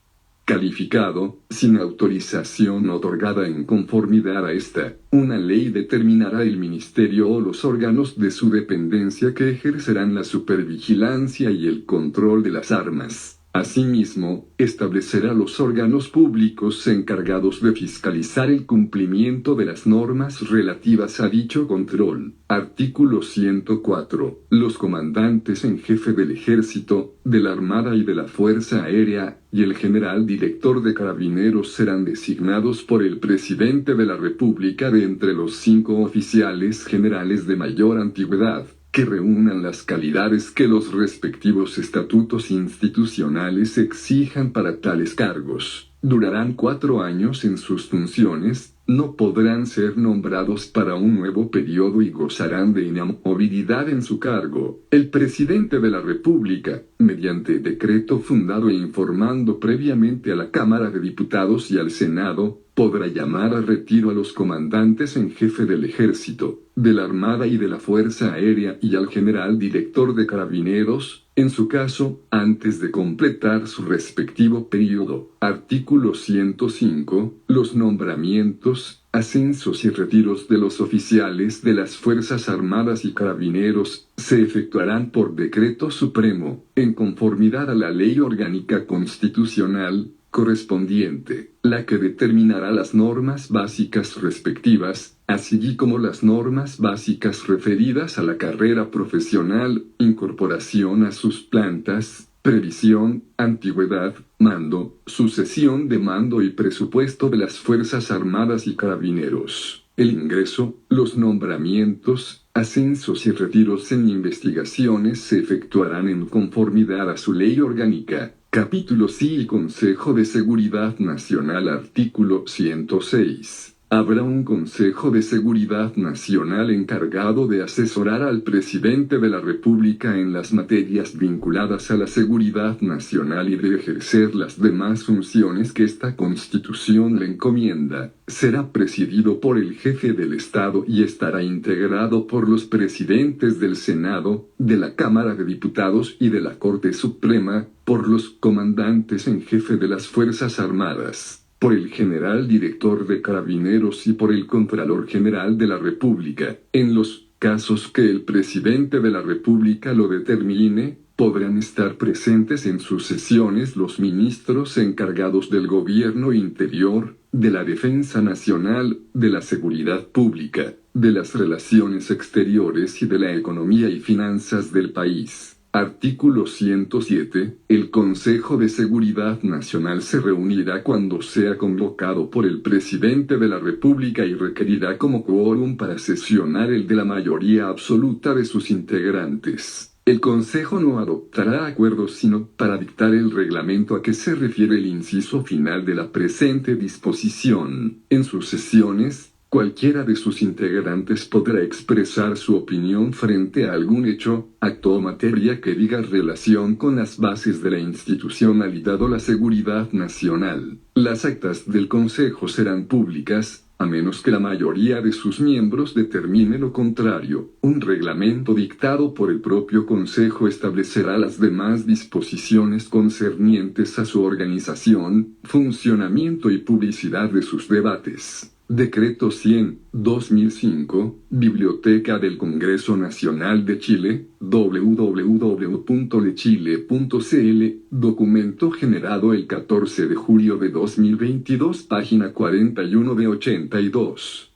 Calificado, sin autorización otorgada en conformidad a esta, una ley determinará el ministerio o los órganos de su dependencia que ejercerán la supervigilancia y el control de las armas. Asimismo, establecerá los órganos públicos encargados de fiscalizar el cumplimiento de las normas relativas a dicho control. Artículo 104. Los comandantes en jefe del Ejército, de la Armada y de la Fuerza Aérea, y el general director de Carabineros serán designados por el Presidente de la República de entre los 5 oficiales generales de mayor antigüedad, que reúnan las calidades que los respectivos estatutos institucionales exijan para tales cargos. Durarán 4 años en sus funciones, no podrán ser nombrados para un nuevo periodo y gozarán de inamovilidad en su cargo. El Presidente de la República, mediante decreto fundado e informando previamente a la Cámara de Diputados y al Senado, podrá llamar a retiro a los comandantes en jefe del Ejército, de la Armada y de la Fuerza Aérea y al general director de Carabineros, en su caso, antes de completar su respectivo periodo. Artículo 105. Los nombramientos, ascensos y retiros de los oficiales de las Fuerzas Armadas y Carabineros se efectuarán por decreto supremo, en conformidad a la Ley Orgánica Constitucional correspondiente, la que determinará las normas básicas respectivas, así como las normas básicas referidas a la carrera profesional, incorporación a sus plantas, previsión, antigüedad, mando, sucesión de mando y presupuesto de las Fuerzas Armadas y Carabineros. El ingreso, los nombramientos, ascensos y retiros en investigaciones se efectuarán en conformidad a su ley orgánica. Capítulo C. El Consejo de Seguridad Nacional. Artículo 106. Habrá un Consejo de Seguridad Nacional encargado de asesorar al Presidente de la República en las materias vinculadas a la seguridad nacional y de ejercer las demás funciones que esta Constitución le encomienda. Será presidido por el jefe del Estado y estará integrado por los presidentes del Senado, de la Cámara de Diputados y de la Corte Suprema, por los comandantes en jefe de las Fuerzas Armadas, por el general director de Carabineros y por el Contralor General de la República. En los casos que el Presidente de la República lo determine, podrán estar presentes en sus sesiones los ministros encargados del Gobierno Interior, de la Defensa Nacional, de la Seguridad Pública, de las Relaciones Exteriores y de la Economía y Finanzas del país. Artículo 107. El Consejo de Seguridad Nacional se reunirá cuando sea convocado por el Presidente de la República y requerirá como quórum para sesionar el de la mayoría absoluta de sus integrantes. El Consejo no adoptará acuerdos sino para dictar el reglamento a que se refiere el inciso final de la presente disposición. En sus sesiones, cualquiera de sus integrantes podrá expresar su opinión frente a algún hecho, acto o materia que diga relación con las bases de la institucionalidad o la seguridad nacional. Las actas del Consejo serán públicas, a menos que la mayoría de sus miembros determine lo contrario. Un reglamento dictado por el propio Consejo establecerá las demás disposiciones concernientes a su organización, funcionamiento y publicidad de sus debates. Decreto 100/2005, Biblioteca del Congreso Nacional de Chile, www.lechile.cl, documento generado el 14 de julio de 2022, página 41 de 82.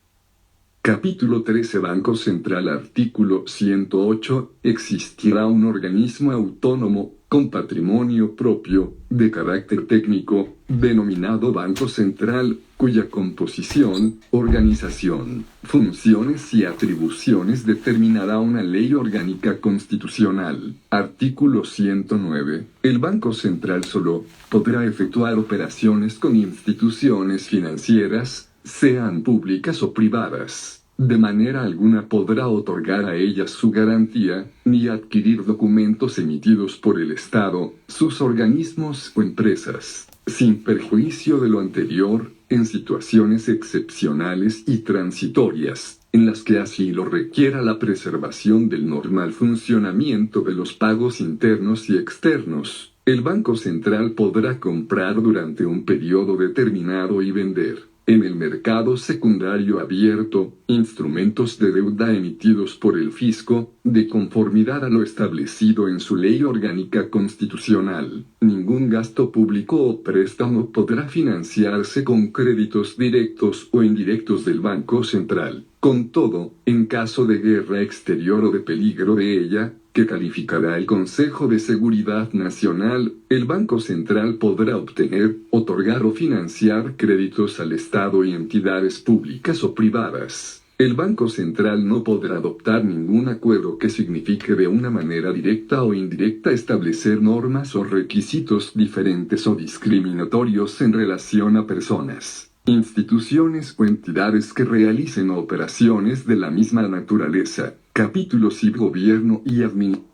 Capítulo 13. Banco Central. Artículo 108. Existirá un organismo autónomo, con patrimonio propio, de carácter técnico, denominado Banco Central, cuya composición, organización, funciones y atribuciones determinará una ley orgánica constitucional. Artículo 109. El Banco Central solo podrá efectuar operaciones con instituciones financieras, sean públicas o privadas. De manera alguna podrá otorgar a ellas su garantía, ni adquirir documentos emitidos por el Estado, sus organismos o empresas. Sin perjuicio de lo anterior, en situaciones excepcionales y transitorias, en las que así lo requiera la preservación del normal funcionamiento de los pagos internos y externos, el Banco Central podrá comprar durante un periodo determinado y vender, en el mercado secundario abierto, instrumentos de deuda emitidos por el fisco, de conformidad a lo establecido en su ley orgánica constitucional. Ningún gasto público o préstamo podrá financiarse con créditos directos o indirectos del Banco Central. Con todo, en caso de guerra exterior o de peligro de ella, que calificará el Consejo de Seguridad Nacional, el Banco Central podrá obtener, otorgar o financiar créditos al Estado y entidades públicas o privadas. El Banco Central no podrá adoptar ningún acuerdo que signifique de una manera directa o indirecta establecer normas o requisitos diferentes o discriminatorios en relación a personas, instituciones o entidades que realicen operaciones de la misma naturaleza. Capítulos y gobierno y administración.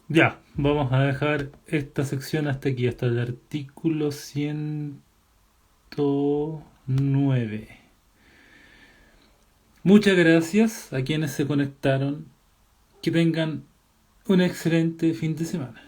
Ya, vamos a dejar esta sección hasta aquí, hasta el artículo 109. Muchas gracias a quienes se conectaron. Que tengan un excelente fin de semana.